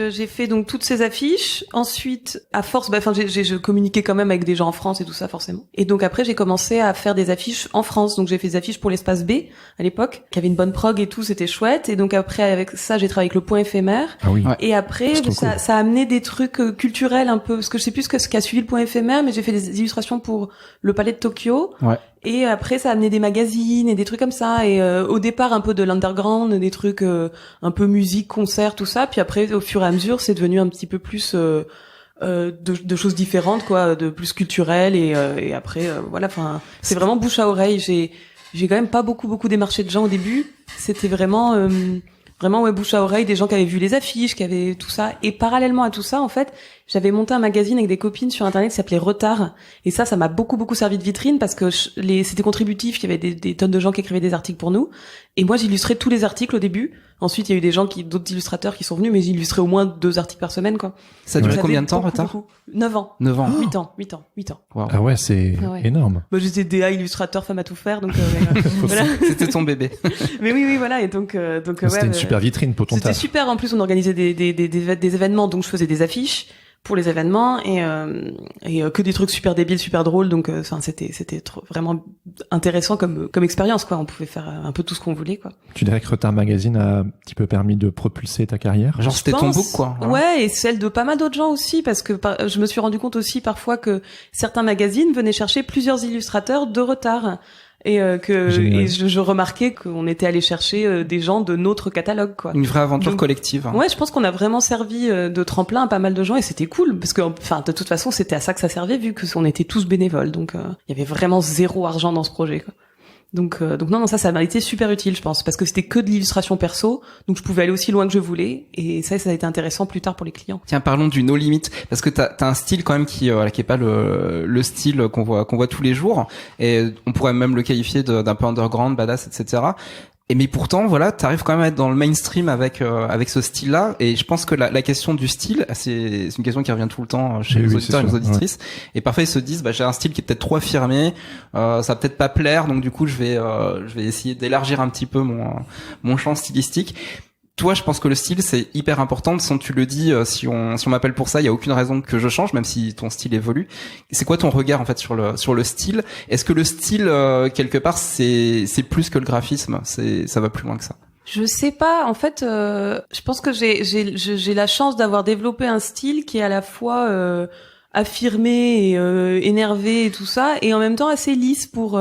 j'ai fait donc toutes ces affiches. Ensuite, à force, je communiquais quand même avec des gens en France et tout ça forcément. Et donc après, j'ai commencé à faire des affiches en France. Donc j'ai fait des affiches pour l'espace B à l'époque, qui avait une bonne prog et tout, c'était chouette. Et donc après, avec ça, j'ai travaillé avec le Point éphémère. Ah oui. Et après, ça a amené des trucs culturels un peu, parce que je sais plus ce qui a suivi le Point éphémère, mais j'ai fait des illustrations pour le Palais de Tokyo. Ouais. Et après, ça a amené des magazines et des trucs comme ça. Et au départ, un peu de l'underground, des trucs un peu musique, concert, tout ça. Puis après, au fur et à mesure, c'est devenu un petit peu plus de choses différentes, quoi, de plus culturelles. Et après, voilà. Enfin, c'est vraiment bouche à oreille. J'ai quand même pas beaucoup démarché de gens au début. C'était vraiment bouche à oreille, des gens qui avaient vu les affiches, qui avaient tout ça. Et parallèlement à tout ça, en fait, j'avais monté un magazine avec des copines sur internet qui s'appelait Retard. Et ça m'a beaucoup servi de vitrine parce que c'était contributif, il y avait des tonnes de gens qui écrivaient des articles pour nous. Et moi, j'illustrais tous les articles au début. Ensuite, il y a eu d'autres illustrateurs qui sont venus, mais j'illustrais au moins 2 articles par semaine, quoi. Ça a duré combien de temps, Retard? 9 ans. 9 ans. 8 ans. Wow. Ah ouais, c'est énorme. Moi, j'étais DA illustrateur, femme à tout faire, donc voilà. C'était ton bébé. Mais oui, voilà. Et donc c'était une super vitrine pour ton taf. C'était super. En plus, on organisait des événements, donc je faisais des affiches pour les événements et que des trucs super débiles, super drôles. Donc, c'était vraiment intéressant comme expérience, quoi. On pouvait faire un peu tout ce qu'on voulait, quoi. Tu dirais que Retard Magazine a un petit peu permis de propulser ta carrière? Genre, c'était ton book, quoi. Voilà. Ouais, et celle de pas mal d'autres gens aussi, parce que je me suis rendu compte aussi parfois que certains magazines venaient chercher plusieurs illustrateurs de Retard. Et je remarquais qu'on était allé chercher des gens de notre catalogue, quoi. Une vraie aventure collective. Ouais, je pense qu'on a vraiment servi de tremplin à pas mal de gens et c'était cool parce que de toute façon, c'était à ça que ça servait vu que on était tous bénévoles. Donc il y avait vraiment 0 argent dans ce projet, quoi. Donc non, ça m'a été super utile, je pense, parce que c'était que de l'illustration perso, donc je pouvais aller aussi loin que je voulais, et ça a été intéressant plus tard pour les clients. Tiens, parlons du no limit, parce que t'as un style quand même qui est pas le style qu'on voit tous les jours, et on pourrait même le qualifier d'un peu underground, badass, etc. Mais pourtant, voilà, t'arrives quand même à être dans le mainstream avec ce style-là. Et je pense que la question du style, c'est une question qui revient tout le temps chez les auditeurs et les auditrices. Ouais. Et parfois ils se disent, j'ai un style qui est peut-être trop affirmé, ça va peut-être pas plaire, donc du coup je vais essayer d'élargir un petit peu mon champ stylistique. Toi, je pense que le style, c'est hyper important. Sans tu le dis, si on m'appelle pour ça, il y a aucune raison que je change, même si ton style évolue. C'est quoi ton regard, en fait, sur le style? Est-ce que le style, quelque part, c'est plus que le graphisme? Ça va plus loin que ça? Je sais pas. En fait, je pense que j'ai la chance d'avoir développé un style qui est à la fois, affirmé et, énervé et tout ça, et en même temps assez lisse pour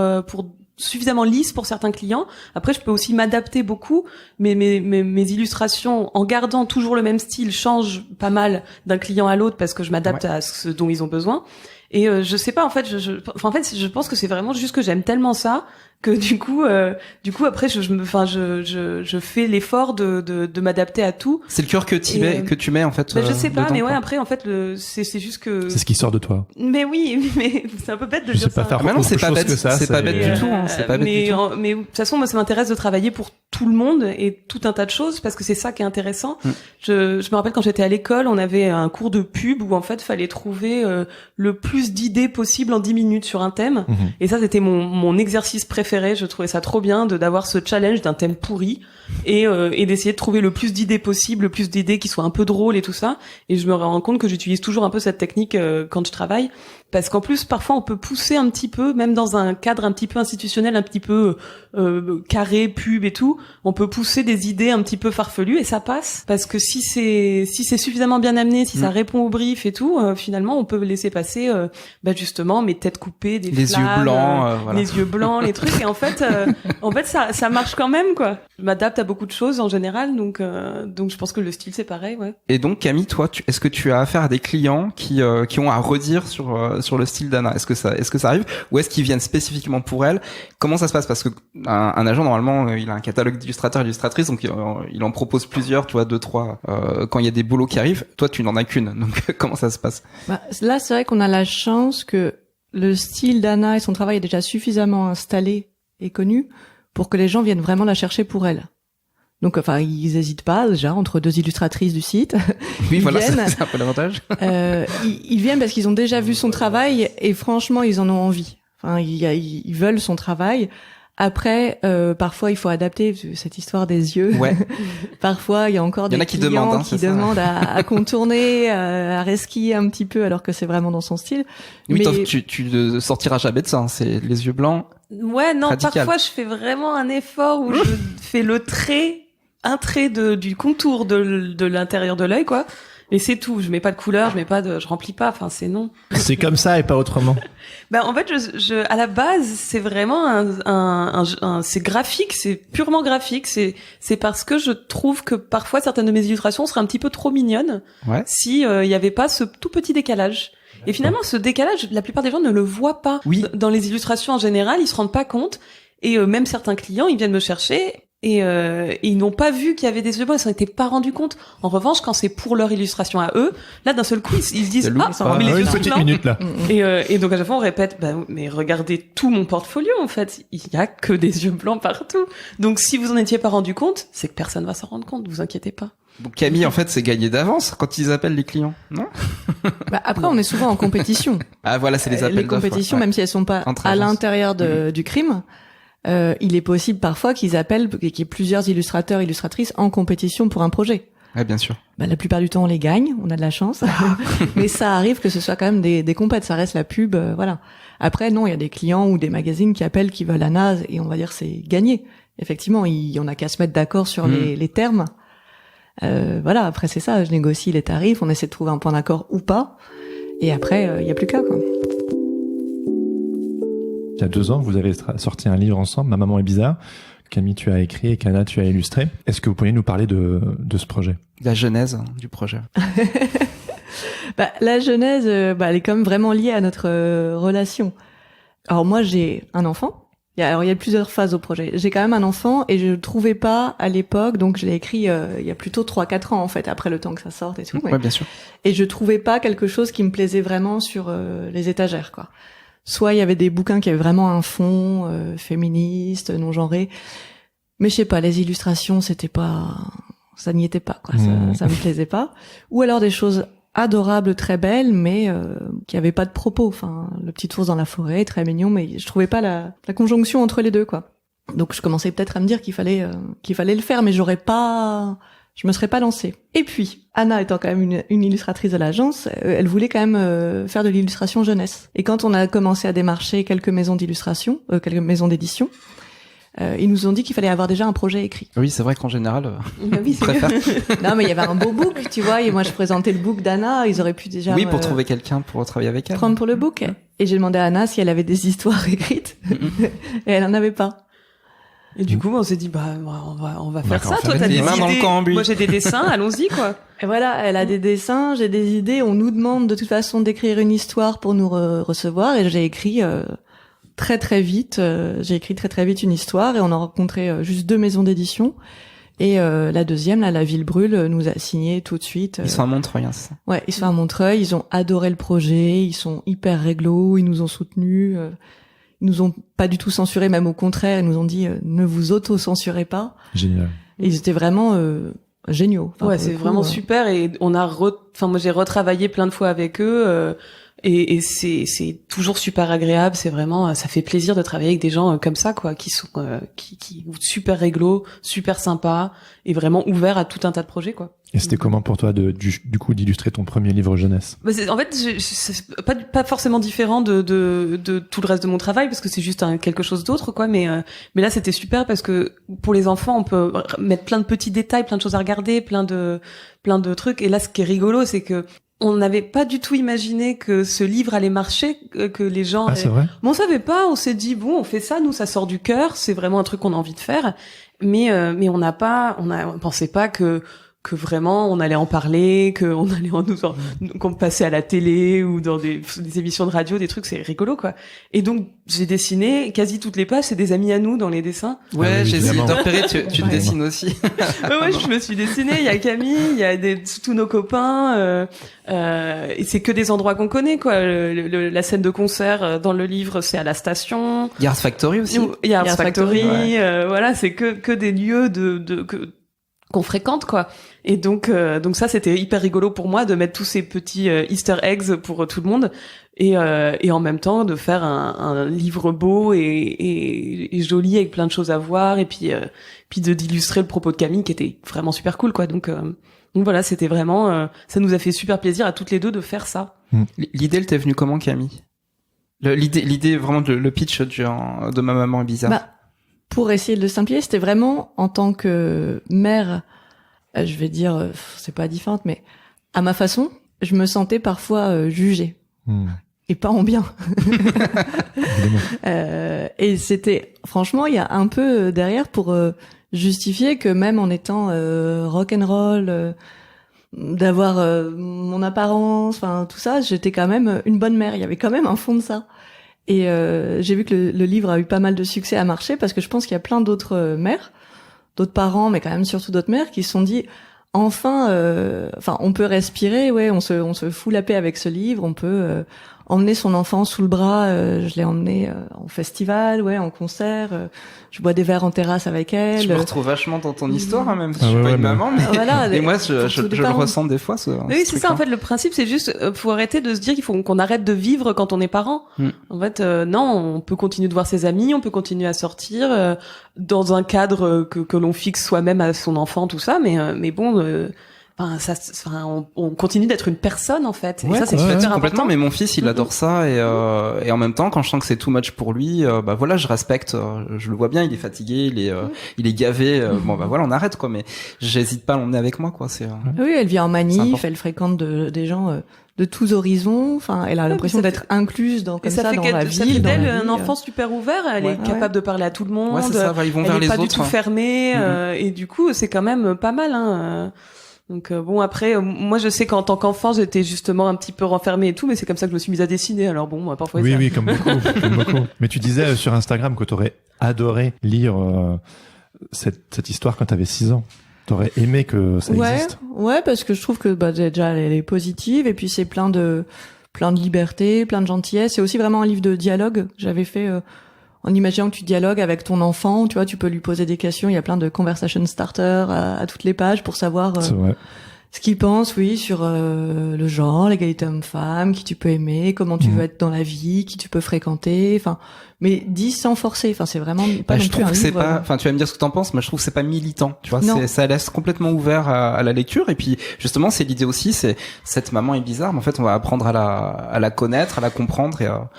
suffisamment lisse pour certains clients. Après, je peux aussi m'adapter beaucoup, mais mes illustrations, en gardant toujours le même style, changent pas mal d'un client à l'autre parce que je m'adapte à ce dont ils ont besoin. Et je sais pas, en fait, je pense que c'est vraiment juste que j'aime tellement ça que du coup après je fais l'effort de m'adapter à tout. C'est le cœur que tu mets en fait. Je sais pas, dedans, mais ouais, quoi. après en fait c'est juste que c'est ce qui sort de toi. Mais oui, mais c'est un peu bête de dire ça. Je sais pas faire non, c'est pas bête, c'est pas bête du tout, hein, c'est pas bête du tout. Mais de toute façon, moi ça m'intéresse de travailler pour tout le monde et tout un tas de choses parce que c'est ça qui est intéressant. Je me rappelle quand j'étais à l'école, on avait un cours de pub où en fait fallait trouver le plus d'idées possible en 10 minutes sur un thème. Et ça c'était mon exercice préféré. Je trouvais ça trop bien d'avoir ce challenge d'un thème pourri et d'essayer de trouver le plus d'idées possible, le plus d'idées qui soient un peu drôles et tout ça. Et je me rends compte que j'utilise toujours un peu cette technique quand je travaille. Parce qu'en plus, parfois, on peut pousser un petit peu, même dans un cadre un petit peu institutionnel, un petit peu carré, pub et tout. on peut pousser des idées un petit peu farfelues et ça passe. Parce que si c'est suffisamment bien amené, si ça répond au brief et tout, finalement, on peut laisser passer, justement, mes têtes coupées, des les flammes, yeux blancs, voilà. les yeux blancs, les trucs. Et en fait, ça marche quand même, quoi. Je m'adapte à beaucoup de choses en général, donc je pense que le style c'est pareil, ouais. Et donc Camille, toi, est-ce que tu as affaire à des clients qui ont à redire sur le style d'Anna? Est-ce que ça arrive, ou est-ce qu'ils viennent spécifiquement pour elle? Comment ça se passe? Parce que un agent normalement, il a un catalogue d'illustrateurs, illustratrices, donc il en propose plusieurs, tu vois, 2, 3 quand il y a des boulots qui arrivent. Toi, tu n'en as qu'une, donc comment ça se passe? Là, c'est vrai qu'on a la chance que le style d'Anna et son travail est déjà suffisamment installé et connu pour que les gens viennent vraiment la chercher pour elle. Donc, enfin, ils hésitent pas déjà entre 2 illustratrices du site. Oui, voilà, c'est un peu l'avantage. Ils viennent parce qu'ils ont déjà vu son travail et franchement, ils en ont envie. Enfin, ils veulent son travail. Après, parfois, il faut adapter cette histoire des yeux. Ouais. Parfois, il y a encore des clients qui demandent à contourner, à resquiller un petit peu, alors que c'est vraiment dans son style. Oui, mais tu ne sortiras jamais de ça. Hein. C'est les yeux blancs. Ouais, non. Radical. Parfois, je fais vraiment un effort où je fais un trait du contour de l'intérieur de l'œil, quoi. Et c'est tout. Je mets pas de couleur, je remplis pas. Enfin, c'est non. C'est comme ça et pas autrement. En fait, à la base, c'est vraiment c'est graphique, c'est purement graphique. C'est parce que je trouve que parfois certaines de mes illustrations seraient un petit peu trop mignonnes. Ouais. Si il y avait pas ce tout petit décalage. Et finalement, ce décalage, la plupart des gens ne le voient pas. Oui. Dans les illustrations en général, ils se rendent pas compte. Et même certains clients, ils viennent me chercher. Et ils n'ont pas vu qu'il y avait des yeux blancs, ils s'en étaient pas rendus compte. En revanche, quand c'est pour leur illustration à eux, là d'un seul coup ils se disent mais les yeux sont blancs. Minute là. Et donc à chaque fois on répète mais regardez tout mon portfolio en fait, il y a que des yeux blancs partout. Donc si vous en étiez pas rendu compte, c'est que personne va s'en rendre compte, vous inquiétez pas. Donc Camille, en fait, c'est gagné d'avance quand ils appellent les clients, non? Après, on est souvent en compétition. Ah voilà, c'est les appels les d'offres. compétitions, Ouais. même si elles sont pas Entre à agences. l'intérieur du crime. Il est possible parfois qu'ils appellent, qu'il y ait plusieurs illustrateurs, illustratrices en compétition pour un projet. Ouais, bien sûr. La plupart du temps, on les gagne, on a de la chance. Mais ça arrive que ce soit quand même des compètes, ça reste la pub, voilà. Après, non, il y a des clients ou des magazines qui appellent, qui veulent Anna, et on va dire c'est gagné. Effectivement, on a qu'à se mettre d'accord sur les termes. Voilà, après c'est ça, je négocie les tarifs, on essaie de trouver un point d'accord ou pas. Et après, il y a plus qu'à, quoi. Il y a 2 ans, vous avez sorti un livre ensemble, Ma maman est bizarre. Camille, tu as écrit et Kana, tu as illustré. Est-ce que vous pourriez nous parler de ce projet? La genèse du projet. La genèse, elle est quand même vraiment liée à notre relation. Alors moi, j'ai un enfant. Il y a plusieurs phases au projet. J'ai quand même un enfant et je ne trouvais pas à l'époque, donc je l'ai écrit il y a plutôt 3-4 ans en fait, après le temps que ça sorte et tout. Ouais, bien sûr. Et je trouvais pas quelque chose qui me plaisait vraiment sur les étagères, quoi. Soit il y avait des bouquins qui avaient vraiment un fond féministe, non genré, mais je sais pas, les illustrations ça n'y était pas, quoi. Ça me plaisait pas. Ou alors des choses adorables, très belles, mais qui avaient pas de propos. Enfin, le petit ours dans la forêt, très mignon, mais je trouvais pas la conjonction entre les deux, quoi. Donc je commençais peut-être à me dire qu'il fallait le faire, mais je me serais pas lancée. Et puis, Anna étant quand même une illustratrice de l'agence, elle voulait quand même faire de l'illustration jeunesse. Et quand on a commencé à démarcher quelques maisons d'illustration, quelques maisons d'édition, ils nous ont dit qu'il fallait avoir déjà un projet écrit. Oui, c'est vrai qu'en général, Oui, c'est préfère. Non, mais il y avait un beau book, tu vois, et moi je présentais le book d'Anna, ils auraient pu déjà... Oui, pour trouver quelqu'un pour travailler avec elle. Prendre pour le book. Et j'ai demandé à Anna si elle avait des histoires écrites, et elle en avait pas. Et du coup, on s'est dit, on va faire ça. Toi, t'as les des mains dans le idées. cambouis. Moi, j'ai des dessins. Allons-y, quoi. Et voilà, elle a des dessins, j'ai des idées. On nous demande de toute façon d'écrire une histoire pour nous recevoir. Et j'ai écrit très vite. J'ai écrit très vite une histoire et on a rencontré juste 2 maisons d'édition. Et la deuxième, là, La Ville Brûle, nous a signé tout de suite. Ils sont à Montreuil, hein, c'est ça. Ouais, ils sont à Montreuil. Ils ont adoré le projet. Ils sont hyper réglo. Ils nous ont soutenus. Ils nous ont pas du tout censuré, même au contraire, ils nous ont dit ne vous auto-censurez pas. Génial. Et ils étaient vraiment géniaux. Enfin, ouais, c'est vraiment super. Et on a moi j'ai retravaillé plein de fois avec eux. Et c'est toujours super agréable, c'est vraiment, ça fait plaisir de travailler avec des gens comme ça, quoi, qui sont qui super réglo, super sympas et vraiment ouverts à tout un tas de projets, quoi. Et c'était comment pour toi du coup d'illustrer ton premier livre jeunesse? Bah en fait, c'est pas forcément différent de tout le reste de mon travail parce que c'est juste quelque chose d'autre, quoi. Mais là, c'était super parce que pour les enfants, on peut mettre plein de petits détails, plein de choses à regarder, plein de trucs. Et là, ce qui est rigolo, c'est que on n'avait pas du tout imaginé que ce livre allait marcher, que les gens... Ah, c'est vrai? Bon, on savait pas, on s'est dit, bon, on fait ça, nous, ça sort du cœur, c'est vraiment un truc qu'on a envie de faire. Mais on pensait pas que vraiment on allait en parler, qu'on allait qu'on passait à la télé ou dans des émissions de radio, des trucs, c'est rigolo, quoi. Et donc, j'ai dessiné quasi toutes les pages, c'est des amis à nous dans les dessins. Ouais, oui, j'ai essayé évidemment. de repérer, tu te dessines aussi. Ouais, je me suis dessinée, il y a Camille, il y a tous nos copains, et c'est que des endroits qu'on connaît, quoi. La scène de concert dans le livre, c'est à la station. Yard Factory aussi. Il y a Art Factory, ouais. voilà, c'est que des lieux qu'on fréquente, quoi. Et donc ça, c'était hyper rigolo pour moi de mettre tous ces petits Easter eggs pour tout le monde et en même temps de faire un livre beau et joli avec plein de choses à voir et puis d'illustrer le propos de Camille qui était vraiment super cool, quoi. Donc voilà, c'était vraiment ça nous a fait super plaisir à toutes les deux de faire ça. L'idée, elle t'est venue comment, Camille? L'idée vraiment le pitch de Ma maman est bizarre. Bah, pour essayer de le simplifier, c'était vraiment en tant que mère, je vais dire, c'est pas différente, mais à ma façon, je me sentais parfois jugée. Et pas en bien. Et c'était, franchement, il y a un peu derrière pour justifier que même en étant rock'n'roll, d'avoir mon apparence, enfin tout ça, j'étais quand même une bonne mère. Il y avait quand même un fond de ça. Et j'ai vu que le livre a eu pas mal de succès à marcher parce que je pense qu'il y a plein d'autres mères, d'autres parents, mais quand même surtout d'autres mères qui se sont dit enfin, on peut respirer, ouais, on se fout la paix avec ce livre, on peut emmener son enfant sous le bras. Je l'ai emmené en festival, ouais, en concert. Je bois des verres en terrasse avec elle. Je me retrouve vachement dans ton histoire, hein, même si je suis ouais, pas ouais, une maman, mais voilà, et moi je le parents. ressens des fois. Oui, c'est ça. En fait, le principe, c'est juste, faut arrêter de se dire qu'on arrête de vivre quand on est parent. En fait, non, on peut continuer de voir ses amis, on peut continuer à sortir dans un cadre que l'on fixe soi-même à son enfant, tout ça. Mais bon. On continue d'être une personne, en fait. Ouais, et ça, c'est complètement, super important. mais mon fils, il adore ça, et en même temps, quand je sens que c'est too much pour lui, bah voilà, je respecte, je le vois bien, il est fatigué, il est gavé, bon bah voilà, on arrête, quoi, mais j'hésite pas à l'emmener avec moi, quoi, Oui, elle vient en manif, important. elle fréquente des gens de tous horizons, enfin, elle a l'impression d'être incluse dans Et ça fait dans la ça ville, fait dans d'elle la vie. un enfant super ouvert, elle est capable de parler à tout le monde. Ouais, c'est ça, ils vont vers elle est les pas autres. du tout fermée, et du coup, c'est quand même pas mal, hein. Donc bon, après, moi je sais qu'en tant qu'enfant j'étais justement un petit peu renfermée et tout, mais c'est comme ça que je me suis mise à dessiner. Alors bon, moi, parfois. Oui, comme beaucoup. Mais tu disais sur Instagram que t'aurais adoré lire cette histoire quand t'avais 6 ans. T'aurais aimé que ça existe. Ouais, parce que je trouve que déjà elle est positive et puis c'est plein de liberté, plein de gentillesse. C'est aussi vraiment un livre de dialogue. J'avais fait en imaginant que tu dialogues avec ton enfant, tu vois, tu peux lui poser des questions. Il y a plein de conversation starters à toutes les pages pour savoir ce qu'il pense, oui, sur le genre, l'égalité homme-femme, qui tu peux aimer, comment tu veux être dans la vie, qui tu peux fréquenter, enfin, mais dit sans forcer. Enfin, c'est vraiment pas non je plus un trouve que c'est livre. pas, enfin, tu vas me dire ce que t'en penses, mais je trouve que c'est pas militant, tu vois, Non. ça laisse complètement ouvert à la lecture, et puis, justement, c'est l'idée aussi, c'est, cette maman est bizarre, mais en fait, on va apprendre à la connaître, à la comprendre, et à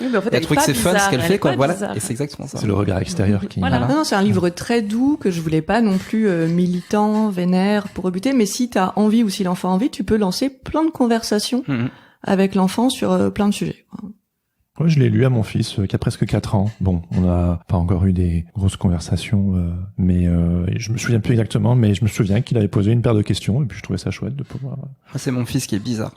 trouver que c'est fun ce qu'elle fait, quoi, voilà. Et c'est exactement ça. C'est le regard extérieur qui... Voilà. Non, c'est un livre très doux que je voulais pas non plus militant, vénère pour rebuter, mais si t'as envie ou si l'enfant a envie, tu peux lancer plein de conversations avec l'enfant sur plein de sujets. Ouais, je l'ai lu à mon fils qui a presque 4 ans. Bon, on n'a pas encore eu des grosses conversations, mais je me souviens plus exactement, mais je me souviens qu'il avait posé une paire de questions et puis je trouvais ça chouette de pouvoir... C'est mon fils qui est bizarre.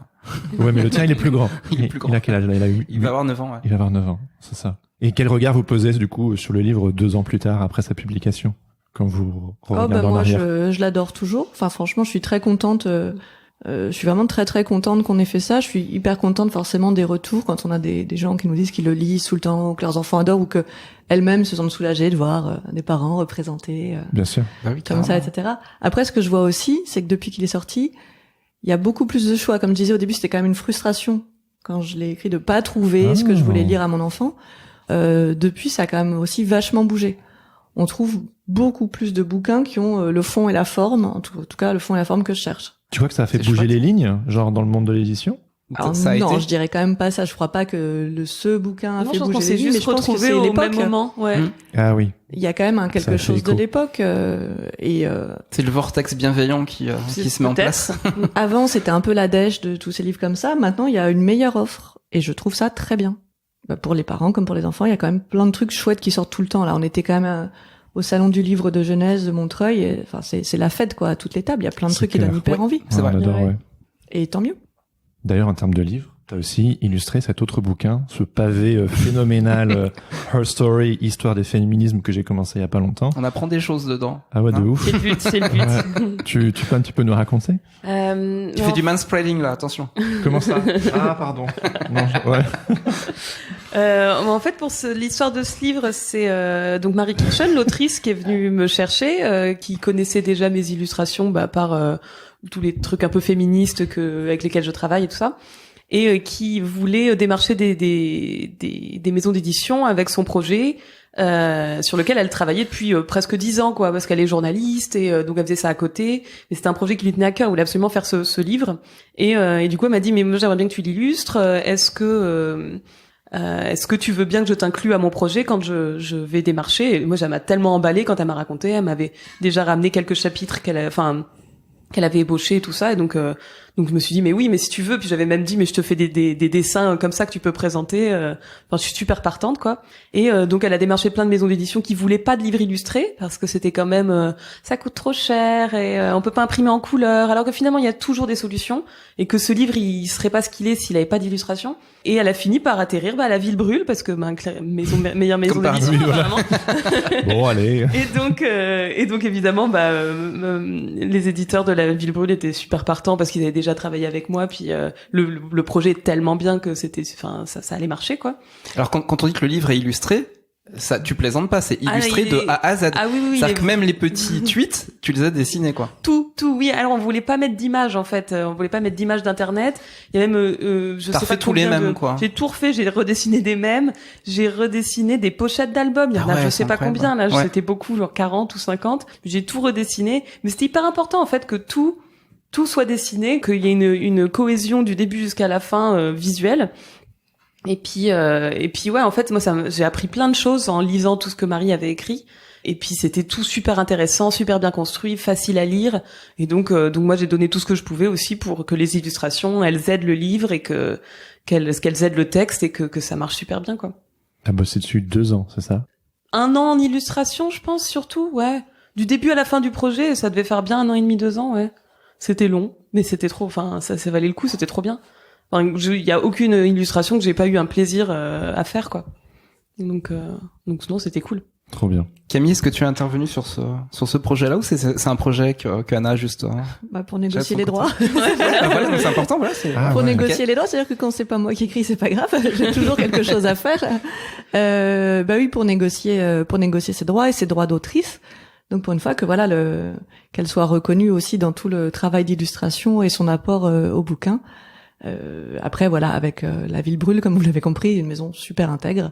Ouais, mais le tien, il est plus grand. Il est plus grand. Il a quel âge là? Il va avoir 9 ans, ouais. Il va avoir 9 ans, c'est ça. Et quel regard vous posez du coup sur le livre 2 ans plus tard après sa publication, quand vous regardez en moi, arrière? je l'adore toujours. Enfin, franchement, je suis très contente. Je suis vraiment très très contente qu'on ait fait ça. Je suis hyper contente forcément des retours quand on a des gens qui nous disent qu'ils le lisent tout le temps, ou que leurs enfants adorent, ou que elles-mêmes se sentent soulagées de voir des parents représentés Bien sûr. Bah oui, comme ça, etc. Après, ce que je vois aussi, c'est que depuis qu'il est sorti, il y a beaucoup plus de choix. Comme je disais au début, c'était quand même une frustration quand je l'ai écrit, de pas trouver ce que je voulais lire à mon enfant. Depuis, ça a quand même aussi vachement bougé. On trouve beaucoup plus de bouquins qui ont le fond et la forme, en tout cas le fond et la forme que je cherche. Tu vois que ça a fait bouger les lignes, genre dans le monde de l'édition? Alors, non, je dirais quand même pas ça. Je crois pas que ce bouquin a fait bouger les lignes, mais je pense que c'est au l'époque. même moment. Ouais. Ah oui. Il y a quand même quelque chose de l'époque. C'est le vortex bienveillant qui se met en place. Avant, c'était un peu la dèche de tous ces livres comme ça. Maintenant, il y a une meilleure offre, et je trouve ça très bien. Pour les parents comme pour les enfants, il y a quand même plein de trucs chouettes qui sortent tout le temps. Là, on était quand même au salon du livre de Genèse de Montreuil. Et, enfin, c'est la fête quoi, à toutes les tables. Il y a plein de trucs qui donnent hyper envie. C'est vrai. On adore, ouais. Et tant mieux. D'ailleurs, en termes de livres, t'as aussi illustré cet autre bouquin, ce pavé phénoménal Her Story, histoire des féminismes que j'ai commencé il y a pas longtemps. On apprend des choses dedans. Ah ouais, de ouf. C'est le but. Ouais. Tu peux un petit peu nous raconter? Tu fais du manspreading là, attention. Comment ça? Ah, pardon. Non, ouais. En fait, pour l'histoire de ce livre, c'est donc Marie Kirchen, l'autrice, qui est venue me chercher, qui connaissait déjà mes illustrations par tous les trucs un peu féministes avec lesquels je travaille et tout ça, et qui voulait démarcher des maisons d'édition avec son projet. Sur lequel elle travaillait depuis presque 10 ans, quoi, parce qu'elle est journaliste et donc elle faisait ça à côté. Et c'était un projet qui lui tenait à cœur, elle voulait absolument faire ce livre. Et du coup, elle m'a dit, mais moi j'aimerais bien que tu l'illustres. Est-ce que tu veux bien que je t'inclue à mon projet quand je vais démarcher? Et moi, ça m'a tellement emballée quand elle m'a raconté. Elle m'avait déjà ramené quelques chapitres qu'elle avait ébauché et tout ça, et donc je me suis dit mais oui, mais si tu veux, puis j'avais même dit mais je te fais des dessins comme ça que tu peux présenter, enfin je suis super partante quoi. Et donc elle a démarché plein de maisons d'édition qui voulaient pas de livres illustrés parce que c'était quand même ça coûte trop cher et on peut pas imprimer en couleur, alors que finalement il y a toujours des solutions et que ce livre il serait pas ce qu'il est s'il avait pas d'illustration. Et elle a fini par atterrir à la Ville Brûle parce que meilleure maison d'édition apparemment. Bon allez. Et donc évidemment les éditeurs de la Ville Brûle étaient super partants parce qu'ils avaient déjà travaillé avec moi, puis le projet est tellement bien que ça allait marcher quoi. Alors quand on dit que le livre est illustré, ça tu plaisantes pas, c'est illustré de A à Z. Ah oui, c'est-à-dire que même les petits tweets, tu les as dessinés quoi. Tout oui. Alors on voulait pas mettre d'images en fait, on voulait pas mettre d'images d'internet. Il y a même je sais pas tous les mêmes quoi. J'ai tout refait, j'ai redessiné des mèmes, j'ai redessiné des pochettes d'albums, il y en a je sais pas combien là, c'était beaucoup, genre 40 ou 50. J'ai tout redessiné, mais c'était hyper important en fait que tout soit dessiné, qu'il y ait une cohésion du début jusqu'à la fin visuelle. Et puis ouais, en fait moi j'ai appris plein de choses en lisant tout ce que Marie avait écrit. Et puis c'était tout super intéressant, super bien construit, facile à lire. Et donc moi j'ai donné tout ce que je pouvais aussi pour que les illustrations elles aident le livre et qu'elles aident le texte et que ça marche super bien quoi. T'as bossé dessus 2 ans, c'est ça? 1 an en illustration, je pense surtout, ouais. Du début à la fin du projet, ça devait faire bien 1 an et demi, 2 ans, ouais. C'était long, mais c'était trop, enfin ça valait le coup, c'était trop bien. Enfin, il y a aucune illustration que j'ai pas eu un plaisir à faire quoi. Donc non, c'était cool. Trop bien. Camille, est-ce que tu es intervenue sur ce projet-là ou c'est un projet que Anna juste pour négocier les droits. Voilà, c'est important, voilà. Pour négocier les droits, c'est-à-dire que quand c'est pas moi qui écris, c'est pas grave, j'ai toujours quelque chose à faire. Oui, pour négocier ses droits et ses droits d'autrice. Donc pour une fois que voilà qu'elle soit reconnue aussi dans tout le travail d'illustration et son apport au bouquin. Après voilà, avec la Ville Brûle, comme vous l'avez compris, une maison super intègre.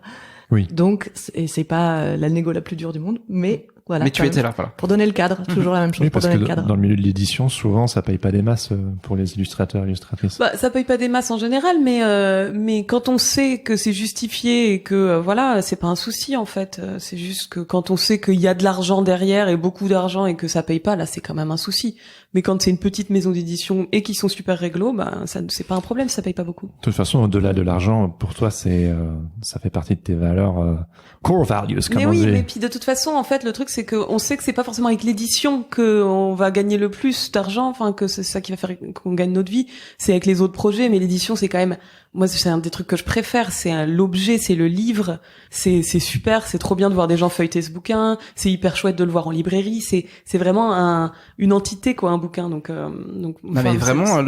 Oui. Donc c'est pas la négo la plus dure du monde, mais voilà. Mais tu étais là, voilà. Pour donner le cadre, toujours la même chose. Oui, pour parce donner que le cadre. dans le milieu de l'édition, souvent ça paye pas des masses pour les illustrateurs, illustratrices. Ça paye pas des masses en général, mais quand on sait que c'est justifié et que voilà, c'est pas un souci en fait. C'est juste que quand on sait qu'il y a de l'argent derrière et beaucoup d'argent et que ça paye pas, là c'est quand même un souci. Mais quand c'est une petite maison d'édition et qui sont super réglo, ça c'est pas un problème, ça paye pas beaucoup. De toute façon, au-delà de l'argent, pour toi, ça fait partie de tes valeurs core values, comme on dit. Mais puis de toute façon, en fait, le truc c'est que on sait que c'est pas forcément avec l'édition que on va gagner le plus d'argent, enfin que c'est ça qui va faire qu'on gagne notre vie, c'est avec les autres projets, mais l'édition c'est quand même moi c'est un des trucs que je préfère, c'est l'objet, c'est le livre, c'est super, c'est trop bien de voir des gens feuilleter ce bouquin, c'est hyper chouette de le voir en librairie, c'est vraiment une entité quoi, un bouquin, donc non mais vraiment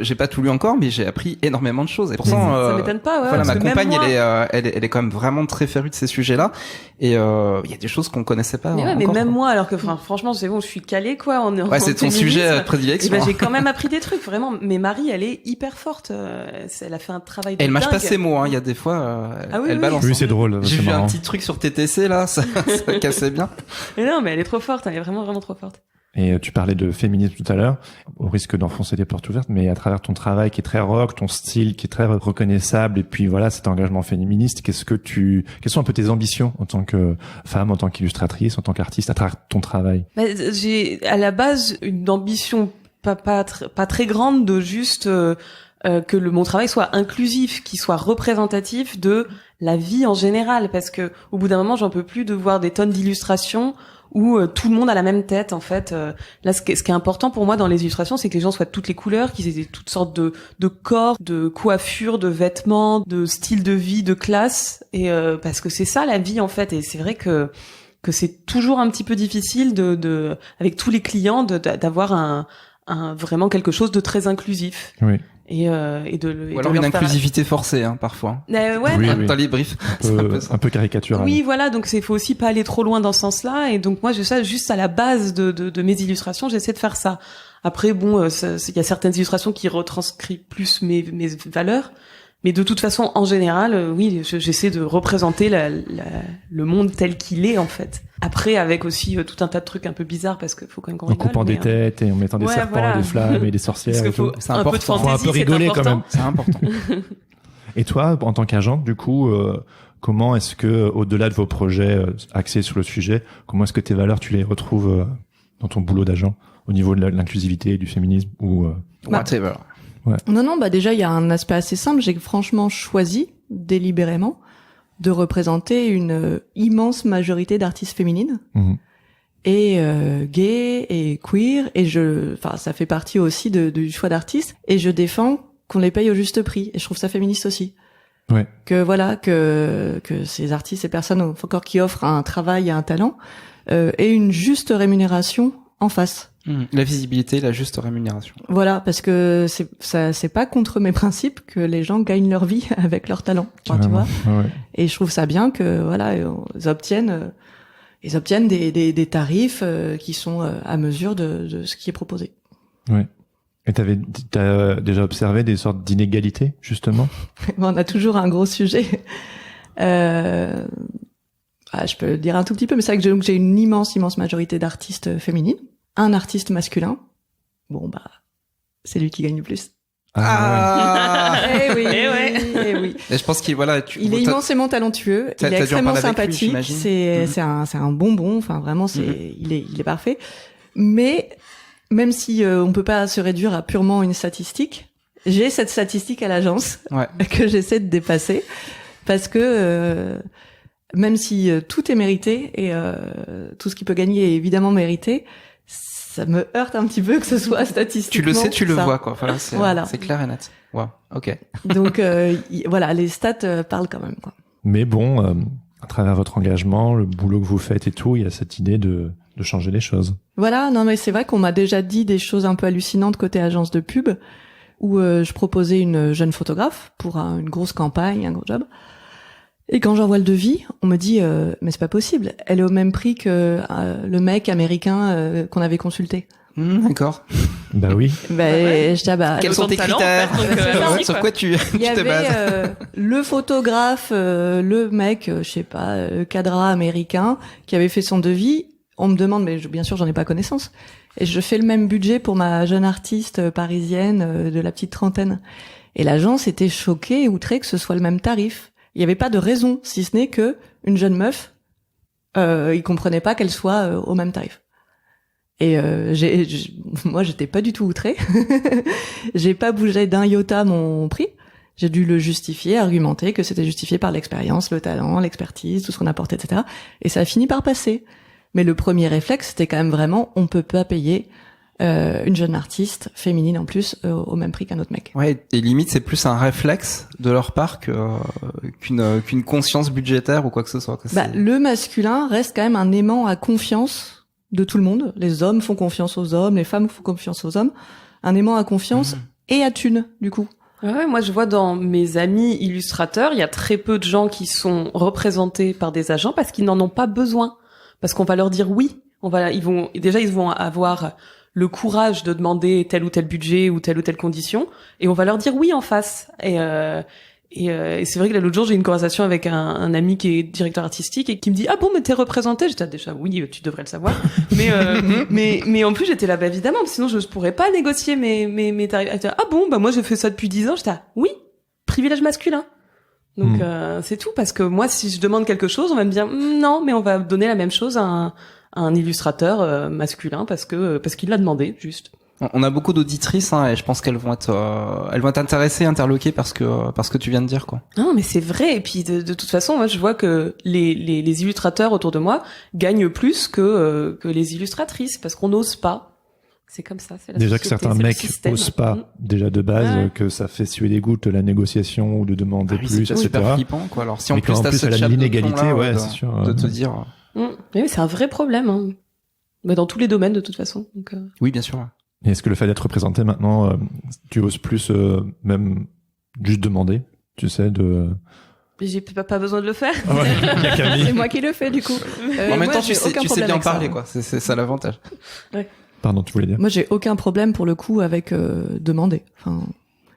j'ai pas tout lu encore, mais j'ai appris énormément de choses et pourtant ça m'étonne pas, ouais, voilà, ma compagne moi, elle est quand même vraiment très férue de ces sujets-là et il y a des choses qu'on connaissait pas mais ouais, encore, mais même quoi. moi alors que franchement c'est bon, je suis calée quoi ouais, c'est ton sujet de prédilection. J'ai quand même appris des trucs vraiment, mais Marie elle est hyper forte, elle a fait un travail de Elle mâche dingue. pas ses mots, hein. Il y a des fois, elle balance. Oui, c'est drôle. J'ai c'est vu marrant. un petit truc sur TTC, là, ça cassait bien. Mais non, mais elle est trop forte, elle est vraiment, vraiment trop forte. Et tu parlais de féminisme tout à l'heure, au risque d'enfoncer des portes ouvertes, mais à travers ton travail qui est très rock, ton style qui est très reconnaissable, et puis voilà, cet engagement féministe, quelles sont un peu tes ambitions en tant que femme, en tant qu'illustratrice, en tant qu'artiste, à travers ton travail? J'ai à la base une ambition pas très grande de juste que mon travail soit inclusif, qu'il soit représentatif de la vie en général, parce que au bout d'un moment, j'en peux plus de voir des tonnes d'illustrations où tout le monde a la même tête en fait. Là, ce qui est important pour moi dans les illustrations, c'est que les gens soient de toutes les couleurs, qu'ils aient toutes sortes de corps, de coiffures, de vêtements, de styles de vie, de classe, et parce que c'est ça la vie en fait. Et c'est vrai que c'est toujours un petit peu difficile de avec tous les clients d'avoir vraiment quelque chose de très inclusif. Oui. Et de Ou alors une inclusivité forcée, hein, parfois. Ouais, oui. Dans les briefs. Un peu caricatural. Oui, voilà, donc faut aussi pas aller trop loin dans ce sens-là, et donc moi, juste à la base de mes illustrations, j'essaie de faire ça. Après, bon, il y a certaines illustrations qui retranscrivent plus mes valeurs, mais de toute façon, en général, oui, j'essaie de représenter le monde tel qu'il est, en fait. Après, avec aussi tout un tas de trucs un peu bizarres, parce qu'il faut quand même qu'on En rigole. coupant des têtes et en mettant des serpents, voilà. des flammes et des sorcières et tout. C'est un peu de important. fantaisie, Faut un peu rigoler c'est quand important. même. C'est important. Et toi, en tant qu'agent, du coup, comment est-ce que, au-delà de vos projets axés sur le sujet, comment est-ce que tes valeurs, tu les retrouves dans ton boulot d'agent, au niveau de l'inclusivité, du féminisme ou Whatever. Non, déjà, il y a un aspect assez simple. J'ai franchement choisi, délibérément, de représenter une immense majorité d'artistes féminines. Et gays et queer, et ça fait partie aussi du choix d'artistes, et je défends qu'on les paye au juste prix, et je trouve ça féministe aussi. Ouais. Que voilà, que ces artistes, ces personnes encore qui offrent un travail et un talent, aient une juste rémunération en face. La visibilité, la juste rémunération. Voilà, parce que c'est pas contre mes principes que les gens gagnent leur vie avec leur talent. Enfin, tu vois. Ouais. Et je trouve ça bien que voilà, ils obtiennent des tarifs qui sont à mesure de ce qui est proposé. Ouais. Et t'as déjà observé des sortes d'inégalités, justement? On a toujours un gros sujet. Je peux le dire un tout petit peu, mais c'est vrai que j'ai une immense majorité d'artistes féminines. Un artiste masculin. Bon, c'est lui qui gagne le plus. Eh oui, eh oui. Et je pense qu'il il est immensément talentueux, il est extrêmement sympathique, c'est un bonbon, enfin vraiment il est parfait. Mais même si on peut pas se réduire à purement une statistique, j'ai cette statistique à l'agence que j'essaie de dépasser parce que même si tout est mérité et tout ce qui peut gagner est évidemment mérité, ça me heurte un petit peu que ce soit statistiquement. Tu le sais, tu le ça. vois, quoi. C'est clair et net. Wow. Ok. Donc, voilà, les stats parlent quand même, quoi. Mais bon, à travers votre engagement, le boulot que vous faites et tout, il y a cette idée de changer les choses. Voilà, non, mais c'est vrai qu'on m'a déjà dit des choses un peu hallucinantes côté agence de pub, où je proposais une jeune photographe pour une grosse campagne, un gros job. Et quand j'envoie le devis, on me dit mais c'est pas possible, elle est au même prix que le mec américain qu'on avait consulté. D'accord. Bah oui. Je dis quels sont tes critères? Sur quoi tu te bases? Le photographe, le mec, je sais pas, cadra américain qui avait fait son devis. On me demande, mais bien sûr j'en ai pas connaissance. Et je fais le même budget pour ma jeune artiste parisienne de la petite trentaine. Et l'agence était choquée et outrée que ce soit le même tarif. Il n'y avait pas de raison, si ce n'est que une jeune meuf, ils comprenaient pas qu'elle soit au même tarif. Et moi, j'étais pas du tout outrée. J'ai pas bougé d'un iota mon prix. J'ai dû le justifier, argumenter que c'était justifié par l'expérience, le talent, l'expertise, tout ce qu'on apportait, etc. Et ça a fini par passer. Mais le premier réflexe, c'était quand même vraiment, on peut pas payer une jeune artiste féminine en plus au même prix qu'un autre mec. Ouais, et limite c'est plus un réflexe de leur part qu'une conscience budgétaire ou quoi que ce soit. Le masculin reste quand même un aimant à confiance de tout le monde. Les hommes font confiance aux hommes, les femmes font confiance aux hommes. Un aimant à confiance et à thune, du coup. Ouais, moi je vois dans mes amis illustrateurs, il y a très peu de gens qui sont représentés par des agents parce qu'ils n'en ont pas besoin. Parce qu'on va leur dire oui. Ils vont avoir le courage de demander tel ou tel budget ou telle condition, et on va leur dire oui en face. Et c'est vrai que là, l'autre jour, j'ai eu une conversation avec un ami qui est directeur artistique et qui me dit ah bon mais t'es représenté. J'étais déjà oui tu devrais le savoir. mais en plus j'étais là bah évidemment sinon je pourrais pas négocier mes tarifs. Ah bon bah moi j'ai fait ça depuis 10 ans. J'étais là, oui privilège masculin. Donc c'est tout parce que moi si je demande quelque chose on va me dire non mais on va donner la même chose à un illustrateur masculin parce qu'il l'a demandé juste. On a beaucoup d'auditrices et je pense qu'elles vont être intéressées, interloquées parce que tu viens de dire quoi. Non mais c'est vrai et puis de toute façon moi je vois que les illustrateurs autour de moi gagnent plus que les illustratrices parce qu'on n'ose pas. C'est comme ça, c'est la déjà société, que certains mecs osent pas déjà de base que ça fait suer les gouttes la négociation ou de demander plus c'est etc. super flippant quoi. Alors si en mais plus t'as cette chape l'inégalité c'est sûr de te dire oui c'est un vrai problème hein. Mais dans tous les domaines de toute façon donc oui bien sûr. Et est-ce que le fait d'être représenté maintenant, tu oses plus même juste demander, tu sais, de... J'ai pas besoin de le faire. Ouais, c'est moi qui le fais du coup. En même moi, temps, tu sais bien parler, ça. quoi. C'est ça l'avantage. Ouais. Pardon, tu voulais dire? Moi, j'ai aucun problème pour le coup avec demander. Enfin,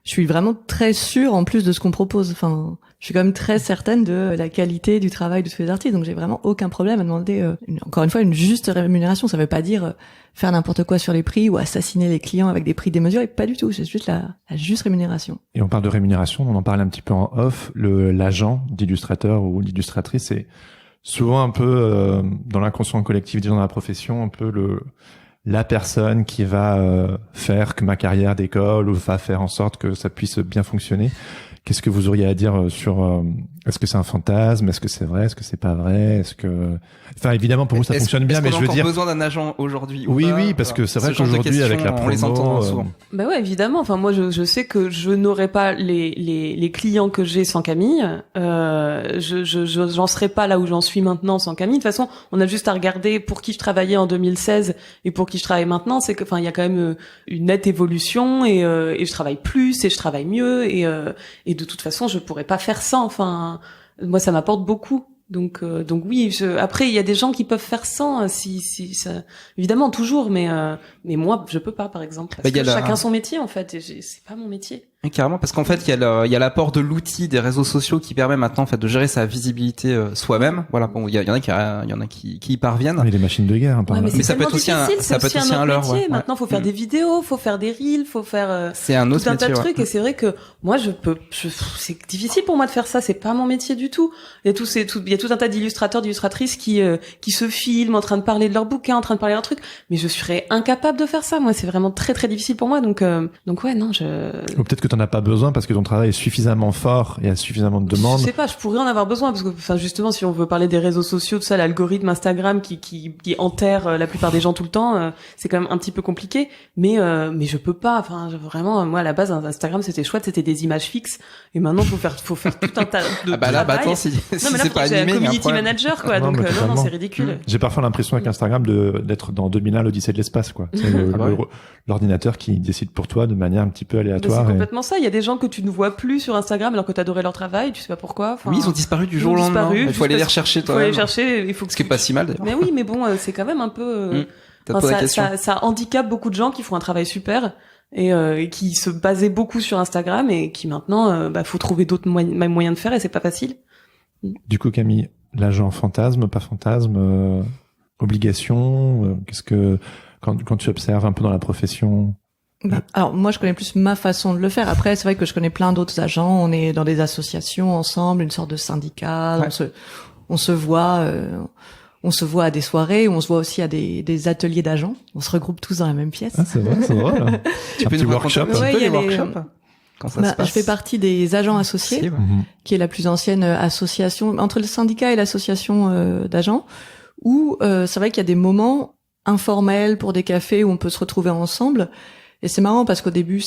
je suis vraiment très sûre en plus de ce qu'on propose. Enfin, je suis quand même très certaine de la qualité du travail de tous les artistes, donc j'ai vraiment aucun problème à demander encore une fois une juste rémunération. Ça veut pas dire faire n'importe quoi sur les prix ou assassiner les clients avec des prix démesurés, pas du tout. C'est juste la juste rémunération. Et on parle de rémunération, on en parle un petit peu en off. L'agent d'illustrateur ou l'illustratrice, c'est souvent un peu dans l'inconscient collectif des gens dans la profession, un peu la personne qui va faire que ma carrière décolle ou va faire en sorte que ça puisse bien fonctionner. Qu'est-ce que vous auriez à dire sur est-ce que c'est un fantasme, est-ce que c'est vrai, est-ce que c'est pas vrai, est-ce que enfin évidemment pour vous ça fonctionne bien mais je veux dire besoin d'un agent aujourd'hui oui parce que c'est vrai qu'aujourd'hui avec la promo on les entend souvent. Bah ouais évidemment enfin moi je sais que je n'aurais pas les clients que j'ai sans Camille j'en serais pas là où j'en suis maintenant sans Camille. De toute façon on a juste à regarder pour qui je travaillais en 2016 et pour qui je travaille maintenant, c'est que enfin il y a quand même une nette évolution et je travaille plus et je travaille mieux et de toute façon je pourrais pas faire ça. Enfin moi ça m'apporte beaucoup donc oui après il y a des gens qui peuvent faire sans si ça évidemment toujours mais moi je peux pas par exemple parce que chacun son métier en fait et c'est pas mon métier. Et carrément parce qu'en fait il y a l'apport de l'outil des réseaux sociaux qui permet maintenant en fait de gérer sa visibilité soi-même. Voilà bon il y en a qui y parviennent. Oui, les machines de guerre ouais, mais ça peut être aussi un leurre. Ouais. Maintenant faut faire des vidéos, faut faire des reels, faut faire c'est un autre tout un tas de métier, trucs et c'est vrai que moi c'est difficile pour moi de faire ça, c'est pas mon métier du tout. Il y a tout un tas d'illustrateurs, d'illustratrices qui se filment en train de parler de leur bouquin, en train de parler de leur truc, mais je serais incapable de faire ça. Moi c'est vraiment très très difficile pour moi donc ouais non ou peut-être que t'en as pas besoin parce que ton travail est suffisamment fort et a suffisamment de demandes. Je sais pas, je pourrais en avoir besoin parce que enfin justement si on veut parler des réseaux sociaux, tout ça, l'algorithme Instagram qui enterre la plupart des gens tout le temps, c'est quand même un petit peu compliqué, mais je peux pas. Enfin vraiment moi à la base Instagram c'était chouette, c'était des images fixes et maintenant faut faire tout un tas de là bah attends si c'est pas animé, un community manager quoi donc non c'est ridicule. J'ai parfois l'impression avec Instagram d'être dans 2001 l'Odyssée de l'espace quoi. C'est l'ordinateur qui décide pour toi de manière un petit peu aléatoire. C'est complètement ça. Il y a des gens que tu ne vois plus sur Instagram alors que t'adorais leur travail, tu sais pas pourquoi. Enfin, oui, ils ont disparu du jour au lendemain. Il faut aller les rechercher toi. Il faut aller chercher, il faut que ce qui est pas si mal d'ailleurs. Mais oui, mais bon, c'est quand même un peu ça handicape beaucoup de gens qui font un travail super et qui se basaient beaucoup sur Instagram et qui maintenant faut trouver d'autres moyens de faire et c'est pas facile. Du coup Camille, l'agent fantasme, pas fantasme, obligation, qu'est-ce que quand tu observes un peu dans la profession? Alors moi je connais plus ma façon de le faire. Après c'est vrai que je connais plein d'autres agents. On est dans des associations ensemble, une sorte de syndicat. Ouais. On se voit à des soirées. On se voit aussi à des ateliers d'agents. On se regroupe tous dans la même pièce. Ah, c'est vrai. Là. Tu peux nous workshop. Ouais, les workshops. Quand ça se passe. Je fais partie des agents associés, qui est la plus ancienne association entre le syndicat et l'association d'agents. Où c'est vrai qu'il y a des moments informels pour des cafés où on peut se retrouver ensemble. Et c'est marrant parce qu'au début,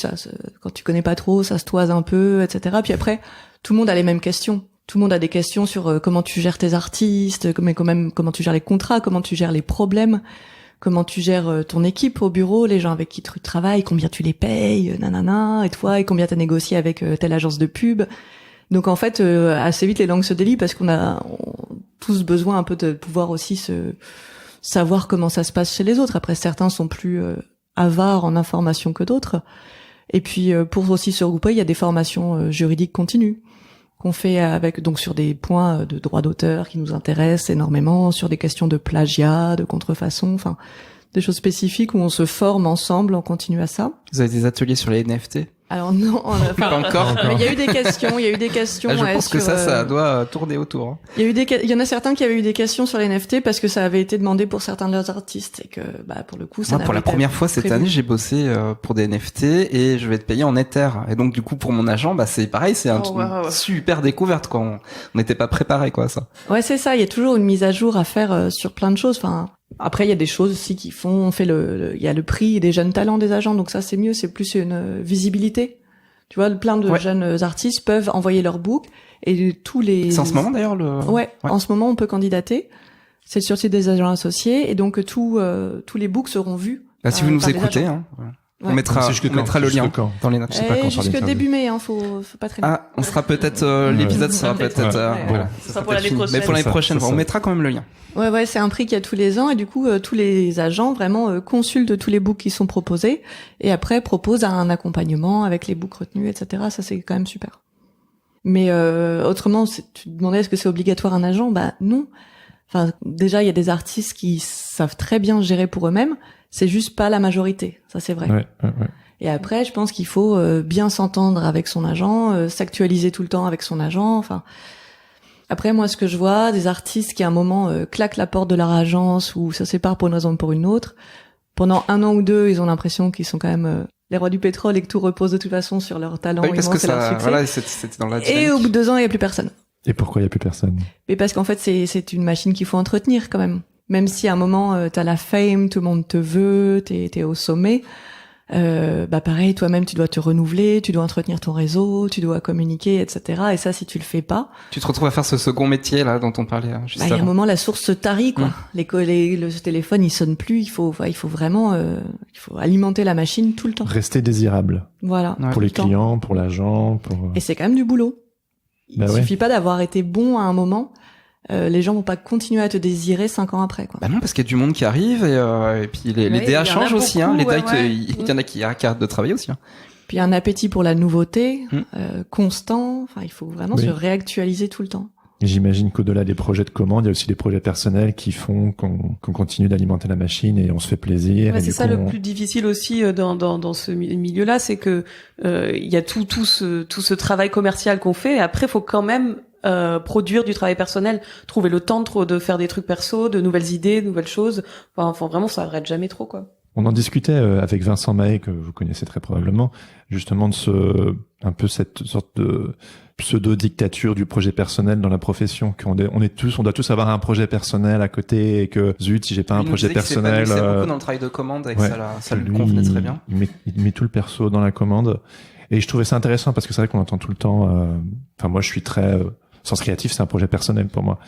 quand tu connais pas trop, ça se toise un peu, etc. Puis après, tout le monde a les mêmes questions. Tout le monde a des questions sur comment tu gères tes artistes, mais quand même comment tu gères les contrats, comment tu gères les problèmes, comment tu gères ton équipe au bureau, les gens avec qui tu travailles, combien tu les payes, nanana, et toi, et combien t'as négocié avec telle agence de pub. Donc en fait, assez vite les langues se délient parce qu'on a tous besoin un peu de pouvoir aussi savoir comment ça se passe chez les autres. Après, certains sont plus avares en informations que d'autres. Et puis pour aussi se regrouper, il y a des formations juridiques continues qu'on fait avec donc sur des points de droit d'auteur qui nous intéressent énormément, sur des questions de plagiat, de contrefaçon, enfin des choses spécifiques où on se forme ensemble, on continue à ça. Vous avez des ateliers sur les NFT? Alors non, pas encore. Mais il y a eu des questions. Je pense que ça doit tourner autour. Hein. Il y en a certains qui avaient eu des questions sur les NFT parce que ça avait été demandé pour certains de leurs artistes et que pour le coup ça. Moi, pour la première fois cette année, j'ai bossé pour des NFT et je vais être payé en Ether. Et donc du coup pour mon agent, c'est pareil, c'est une super découverte quoi. On n'était pas préparé quoi ça. Ouais, c'est ça. Il y a toujours une mise à jour à faire sur plein de choses. Enfin. Après, il y a des choses aussi qui font, il y a le prix des jeunes talents des agents, donc ça c'est mieux, c'est plus une visibilité. Tu vois, plein de jeunes artistes peuvent envoyer leur book et tous les. C'est en ce moment d'ailleurs Ouais, en ce moment on peut candidater. C'est sur le site des agents associés et donc tous les books seront vus. Si vous nous écoutez, hein. On mettra le lien dans les notes. Je sais pas quand jusque début mai, faut pas traîner. Ah, on sera peut-être l'épisode sera peut-être voilà. Ça sera pour l'année prochaine. Mais pour l'année prochaine, on mettra quand même le lien. Ouais, c'est un prix qu'il y a tous les ans et du coup tous les agents vraiment consultent tous les books qui sont proposés et après proposent un accompagnement avec les books retenus, etc. Ça c'est quand même super. Mais autrement, tu te demandais est-ce que c'est obligatoire un agent? Non. Enfin, déjà il y a des artistes qui savent très bien gérer pour eux-mêmes. C'est juste pas la majorité, ça c'est vrai. Ouais. Et après, je pense qu'il faut bien s'entendre avec son agent, s'actualiser tout le temps avec son agent. Enfin, après moi, ce que je vois, des artistes qui à un moment claquent la porte de leur agence ou se séparent pour une raison ou pour une autre. Pendant 1 an ou 2, ils ont l'impression qu'ils sont quand même les rois du pétrole et que tout repose de toute façon sur leur talent immense et leur succès. Voilà, c'était dans la dynamique. Et au bout de 2 ans, il y a plus personne. Et pourquoi il y a plus personne? Mais parce qu'en fait, c'est une machine qu'il faut entretenir quand même. Même si à un moment t'as la fame, tout le monde te veut, t'es au sommet, pareil, toi-même tu dois te renouveler, tu dois entretenir ton réseau, tu dois communiquer, etc. Et ça, si tu le fais pas, tu te retrouves à faire ce second métier là dont on parlait juste avant. Il y a un moment la source se tarit quoi. Le téléphone il sonne plus, il faut vraiment il faut alimenter la machine tout le temps. Rester désirable. Voilà. Pour les clients, pour l'agent, Et c'est quand même du boulot. Il suffit pas d'avoir été bon à un moment. Les gens vont pas continuer à te désirer 5 ans après, quoi. Non, parce qu'il y a du monde qui arrive et puis les DA changent aussi, hein. Les DA, il y en a qui arrêtent de travailler aussi, hein. Puis un appétit pour la nouveauté, constant. Enfin, il faut vraiment se réactualiser tout le temps. Et j'imagine qu'au-delà des projets de commande, il y a aussi des projets personnels qui font qu'on continue d'alimenter la machine et on se fait plaisir. Ouais, c'est ça le plus difficile aussi dans ce milieu-là, c'est que il y a tout ce travail commercial qu'on fait. Et après, faut quand même produire du travail personnel, trouver le temps de faire des trucs perso, de nouvelles idées, de nouvelles choses. Enfin vraiment, ça arrête jamais trop, quoi. On en discutait avec Vincent Mahé, que vous connaissez très probablement, justement de un peu cette sorte de pseudo-dictature du projet personnel dans la profession, on doit tous avoir un projet personnel à côté et que zut, si j'ai pas un projet personnel. C'est beaucoup dans le travail de commande et que ça lui convenait très bien. Il met tout le perso dans la commande. Et je trouvais ça intéressant parce que c'est vrai qu'on entend tout le temps, enfin moi je suis très, Sens Créatif, c'est un projet personnel pour moi,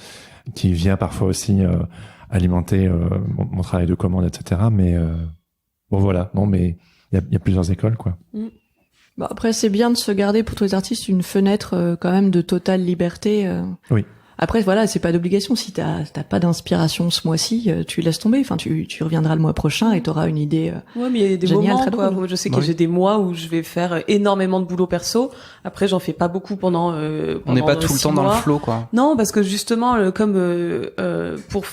qui vient parfois aussi alimenter mon travail de commande, etc. Mais bon voilà, mais il y a plusieurs écoles, quoi. Bon, après, c'est bien de se garder pour tous les artistes une fenêtre quand même de totale liberté. Oui. Après, voilà, c'est pas d'obligation. Si t'as pas d'inspiration ce mois-ci, tu laisses tomber. Enfin, tu reviendras le mois prochain et t'auras une idée. Ouais, mais il y a des géniale, moments, très quoi. drôle. Moi, je sais que j'ai des mois où je vais faire énormément de boulot perso. Après, j'en fais pas beaucoup pendant on n'est pas tout le temps dans le flow, quoi. Non, parce que justement, comme pour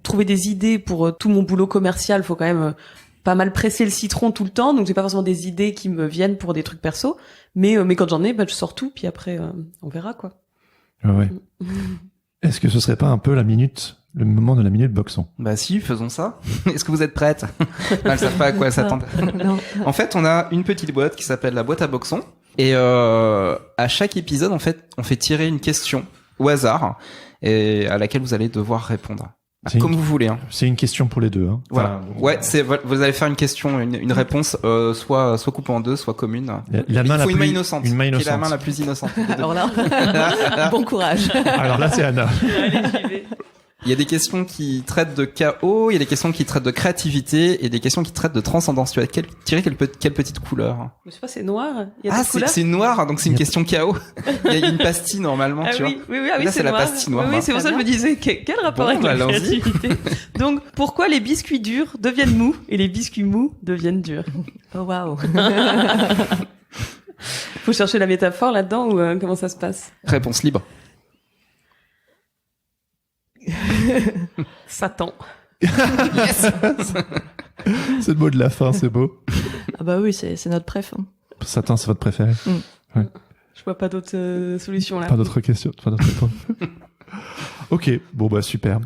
trouver des idées pour tout mon boulot commercial, faut quand même pas mal presser le citron tout le temps. Donc, j'ai pas forcément des idées qui me viennent pour des trucs perso. Mais quand j'en ai, je sors tout. Puis après, on verra, quoi. Ouais. Est-ce que ce serait pas un peu le moment de la minute boxon? Si, faisons ça. Est-ce que vous êtes prêtes? Elles savent pas à quoi elles s'attendent. En fait, on a une petite boîte qui s'appelle la boîte à boxon. Et à chaque épisode, en fait, on fait tirer une question au hasard et à laquelle vous allez devoir répondre. Comme vous voulez, hein. C'est une question pour les deux, hein. Voilà. Vous allez faire une question, une réponse, soit coupée en deux, soit commune. La main une main innocente. Une main innocente. Qui est la main la plus innocente. Alors là, bon courage. Alors là, c'est Anna. Allez, j'y vais. Il y a des questions qui traitent de chaos, il y a des questions qui traitent de créativité et des questions qui traitent de transcendance. Tu vas tirer quelle petite couleur? Je sais pas, c'est noir. Il y a des couleurs. C'est noir, donc c'est une question chaos. Il y a une pastille normalement, tu vois. Oui, là, c'est la pastille noire. Oui, c'est pour ça que je me disais quel rapport avec la créativité. Donc pourquoi les biscuits durs deviennent mous et les biscuits mous deviennent durs? Oh waouh. Faut chercher la métaphore là-dedans ou comment ça se passe? Réponse libre. Satan. Yes. C'est le mot de la fin, c'est beau. Ah bah oui, c'est notre préf. Hein. Satan, c'est votre préféré. Ouais. Je vois pas d'autres solutions là. Pas d'autres questions, pas d'autres réponses. Ok, bon bah super.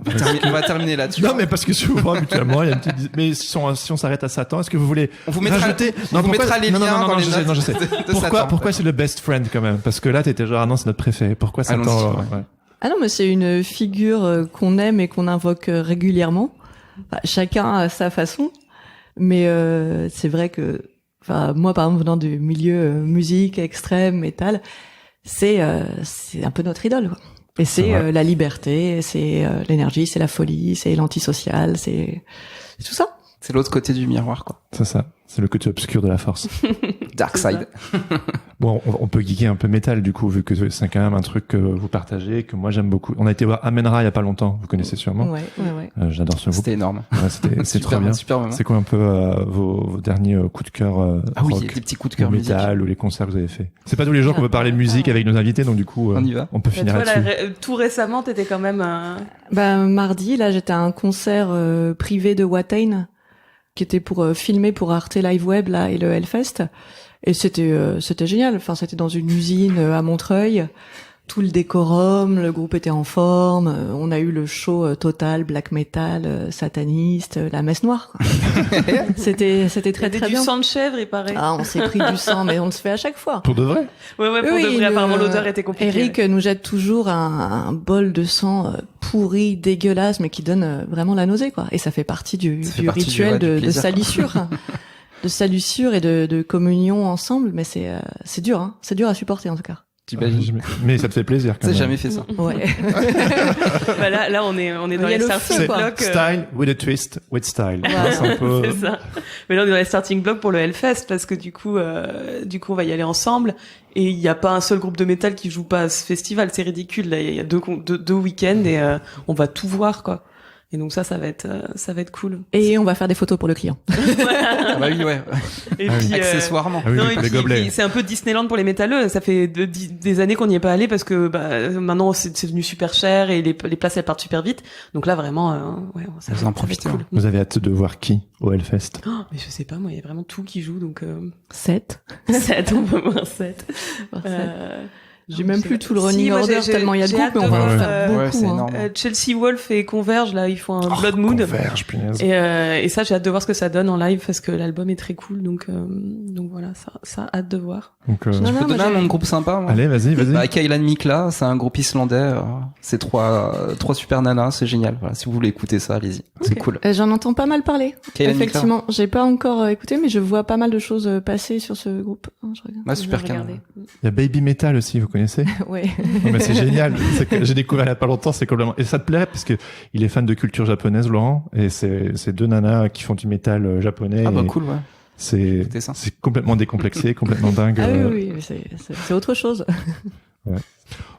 On va terminer là-dessus. Non mais parce que souvent habituellement il y a une petite... Mais si on s'arrête à Satan, est-ce que vous voulez rajouter... On vous mettra les liens dans les notes. Non, je sais. Pourquoi c'est le best friend quand même? Parce que là t'étais genre ah non c'est notre préféré. Pourquoi Satan? Ouais. Ah non mais c'est une figure qu'on aime et qu'on invoque régulièrement. Enfin, chacun à sa façon. Mais c'est vrai que moi par exemple venant du milieu musique extrême métal, c'est un peu notre idole quoi. Et c'est la liberté, c'est l'énergie, c'est la folie, c'est l'antisocial, c'est tout ça. C'est l'autre côté du miroir, quoi. C'est ça. C'est le côté obscur de la force. Dark side. Bon, on peut geeker un peu métal, du coup, vu que c'est quand même un truc que vous partagez, que moi j'aime beaucoup. On a été voir Amen-Ra il y a pas longtemps, vous connaissez sûrement. Ouais. J'adore ce groupe. C'était énorme. Ouais, c'est trop bien. Super moment. C'est quoi un peu vos derniers coups de cœur Ah oui, rock, des petits coups de cœur métal musique. ou les concerts que vous avez fait. C'est pas tous les jours qu'on peut parler de musique avec nos invités, donc du coup, on y va. On peut finir toi, là-dessus. tout récemment, t'étais quand même... Mardi, là, j'étais à un concert privé de Watain, qui était pour filmer pour Arte Live Web là et le Hellfest, et c'était génial. Enfin, c'était dans une usine à Montreuil, tout le décorum, le groupe était en forme, on a eu le show total black metal sataniste, la messe noire quoi. c'était très du bien. Sang de chèvre, il paraît. Ah, on s'est pris du sang, mais on le fait à chaque fois. Pour de vrai? Ouais, pour de vrai. Apparemment, l'odeur était compliquée. Eric nous jette toujours un bol de sang pourri, dégueulasse, mais qui donne vraiment la nausée, quoi. Et ça fait partie du rituel de salissure. De salissure et de communion ensemble, mais c'est dur, hein. C'est dur à supporter, en tout cas. Mais ça te fait plaisir quand même. T'as jamais fait ça. Ouais. Là, on est dans les starting blocks. Style with a twist with style. Wow. C'est un peu... C'est ça. Mais là, on est dans les starting blocks pour le Hellfest parce que du coup, on va y aller ensemble. Et il n'y a pas un seul groupe de métal qui joue pas à ce festival. C'est ridicule. Là, il y a deux week-ends et on va tout voir, quoi. Et donc ça va être cool. Et on va faire des photos pour le client. Ah bah oui, ouais. Et puis, accessoirement. Ah oui, non, oui, et les puis, gobelets. c'est un peu Disneyland pour les métalleux. Ça fait des années qu'on n'y est pas allé parce que maintenant c'est devenu super cher et les places elles partent super vite. Donc là vraiment, ça vous en profitez. Cool. Vous avez hâte de voir qui au Hellfest? Oh, mais je sais pas, moi il y a vraiment tout qui joue donc 7. 7, on peut voir 7. J'ai même plus tout le running order tellement il y a de groupes, mais on va en faire beaucoup. C'est énorme. Chelsea Wolf et Converge, là, ils font un Blood Mood. Converge, punaise. Et ça, j'ai hâte de voir ce que ça donne en live parce que l'album est très cool. Donc voilà, ça hâte de voir. Donc, Je peux donner un nom de groupe sympa, moi. Allez, vas-y. Kailan Mikla, c'est un groupe islandais. C'est trois super nanas, c'est génial. Voilà, si vous voulez écouter ça, allez-y. C'est cool. J'en entends pas mal parler. Kailan Effectivement, j'ai pas encore écouté, mais je vois pas mal de choses passer sur ce groupe. Je regarde. Ah, super canon. Il y a Baby Metal aussi, vous connaissez? Ouais. Non, mais c'est génial. C'est que j'ai découvert il y a pas longtemps, c'est complètement... Et ça te plairait parce que il est fan de culture japonaise, Laurent, et c'est deux nanas qui font du métal japonais. Ah bah cool, ouais. C'est complètement décomplexé, complètement dingue. Ah oui, c'est autre chose. Ouais.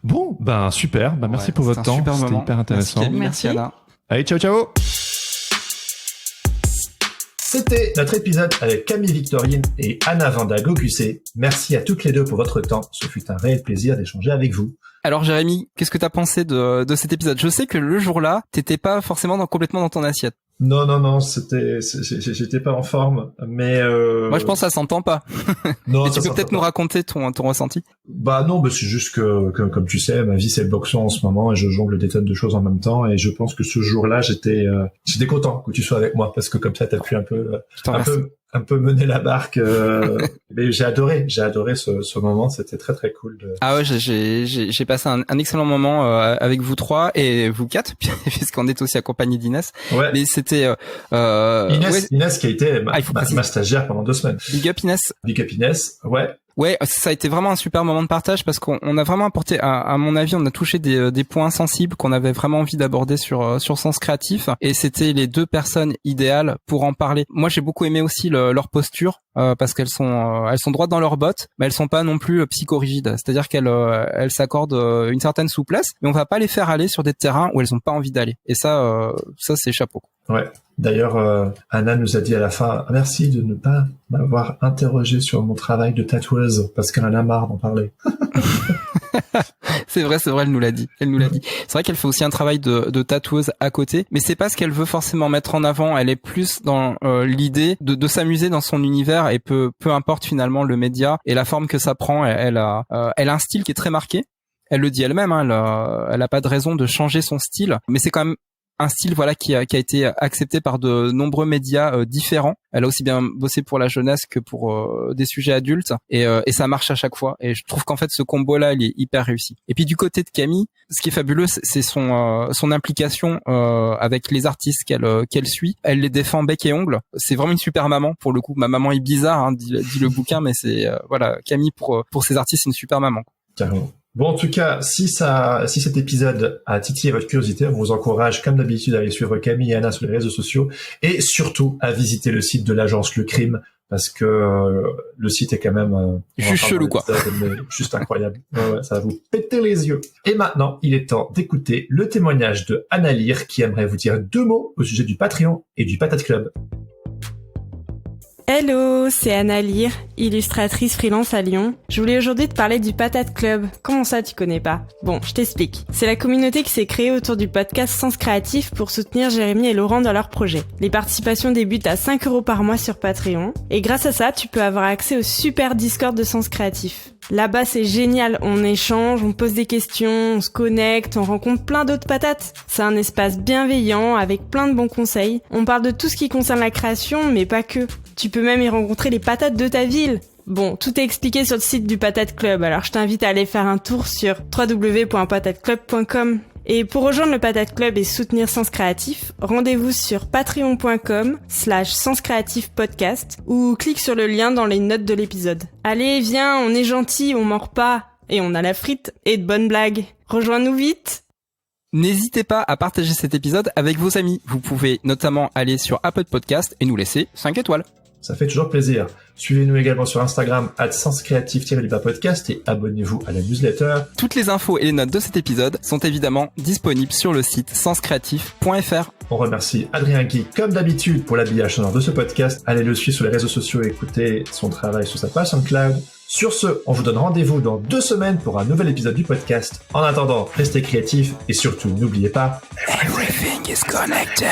Bon, ben super. Ben merci pour votre temps. C'était hyper intéressant. Merci Anna. Allez, ciao, ciao. C'était notre épisode avec Camille Victorine et Anna Vanda Gokucé. Merci à toutes les deux pour votre temps. Ce fut un réel plaisir d'échanger avec vous. Alors Jérémy, qu'est-ce que t'as pensé de cet épisode? Je sais que le jour-là, t'étais pas forcément complètement dans ton assiette. Non, j'étais pas en forme, mais moi je pense que ça s'entend pas. Non, mais tu peux peut-être nous raconter ton ressenti. Bah non, c'est juste que comme tu sais, ma vie c'est le boxon en ce moment et je jongle des tonnes de choses en même temps et je pense que ce jour-là j'étais content que tu sois avec moi parce que comme ça t'as pu un peu mener la barque. Mais j'ai adoré ce moment, c'était très très cool. Ah ouais, j'ai passé un excellent moment avec vous trois et vous quatre puisqu'on est aussi accompagné d'Inès. Ouais. Mais c'était Inès qui a été ma stagiaire pendant 2 semaines. Big up Inès. Big up Inès. Ouais. Ouais, ça a été vraiment un super moment de partage parce qu'on a vraiment apporté, à mon avis, on a touché des points sensibles qu'on avait vraiment envie d'aborder sur Sens Créatif, et c'était les deux personnes idéales pour en parler. Moi, j'ai beaucoup aimé aussi leur posture parce qu'elles sont droites dans leurs bottes, mais elles sont pas non plus psychorigides. C'est-à-dire qu'elles s'accordent une certaine souplesse, mais on va pas les faire aller sur des terrains où elles ont pas envie d'aller. Et ça c'est chapeau. Ouais. D'ailleurs, Anna nous a dit à la fin, merci de ne pas m'avoir interrogé sur mon travail de tatoueuse, parce qu'elle en a marre d'en parler. C'est vrai, elle nous l'a dit. C'est vrai qu'elle fait aussi un travail de tatoueuse à côté, mais c'est pas ce qu'elle veut forcément mettre en avant. Elle est plus dans l'idée de s'amuser dans son univers, et peu importe finalement le média et la forme que ça prend. Elle a un style qui est très marqué. Elle le dit elle-même, hein, elle a pas de raison de changer son style, mais c'est quand même un style qui a été accepté par de nombreux médias différents. Elle a aussi bien bossé pour la jeunesse que pour des sujets adultes, et ça marche à chaque fois, et je trouve qu'en fait ce combo là il est hyper réussi. Et puis du côté de Camille, ce qui est fabuleux, c'est son implication avec les artistes qu'elle suit. Elle les défend bec et ongle. C'est vraiment une super maman pour le coup. Ma maman est bizarre, hein, dit le bouquin, mais c'est Camille pour ces artistes, c'est une super maman. Carrément. Bon, en tout cas, si cet épisode a titillé votre curiosité, on vous encourage, comme d'habitude, à aller suivre Camille et Anna sur les réseaux sociaux, et surtout à visiter le site de l'agence Le Crime, parce que le site est quand même juste chelou, quoi. Juste incroyable. Ouais, ça va vous péter les yeux. Et maintenant, il est temps d'écouter le témoignage de Anna Lire, qui aimerait vous dire 2 mots au sujet du Patreon et du Patate Club. Hello, c'est Anna Lire, illustratrice freelance à Lyon. Je voulais aujourd'hui te parler du Patate Club. Comment ça, tu connais pas? Bon, je t'explique. C'est la communauté qui s'est créée autour du podcast Sens Créatif pour soutenir Jérémy et Laurent dans leurs projets. Les participations débutent à 5 € par mois sur Patreon. Et grâce à ça, tu peux avoir accès au super Discord de Sens Créatif. Là-bas, c'est génial. On échange, on pose des questions, on se connecte, on rencontre plein d'autres patates. C'est un espace bienveillant avec plein de bons conseils. On parle de tout ce qui concerne la création, mais pas que. Tu peux même y rencontrer les patates de ta ville. Bon, tout est expliqué sur le site du Patate Club, alors je t'invite à aller faire un tour sur www.patateclub.com. Et pour rejoindre le Patate Club et soutenir Sens Créatif, rendez-vous sur patreon.com/senscreatifpodcast ou clique sur le lien dans les notes de l'épisode. Allez, viens, on est gentil, on mord pas, et on a la frite et de bonnes blagues. Rejoins-nous vite. N'hésitez pas à partager cet épisode avec vos amis. Vous pouvez notamment aller sur Apple Podcast et nous laisser 5 étoiles. Ça fait toujours plaisir. Suivez-nous également sur Instagram @senscreatif_podcast et abonnez-vous à la newsletter. Toutes les infos et les notes de cet épisode sont évidemment disponibles sur le site senscreatif.fr. On remercie Adrien Guy, comme d'habitude, pour l'habillage sonore de ce podcast. Allez le suivre sur les réseaux sociaux et écoutez son travail sur sa page SoundCloud. Sur ce, on vous donne rendez-vous dans 2 semaines pour un nouvel épisode du podcast. En attendant, restez créatifs et surtout, n'oubliez pas, Everything is connected.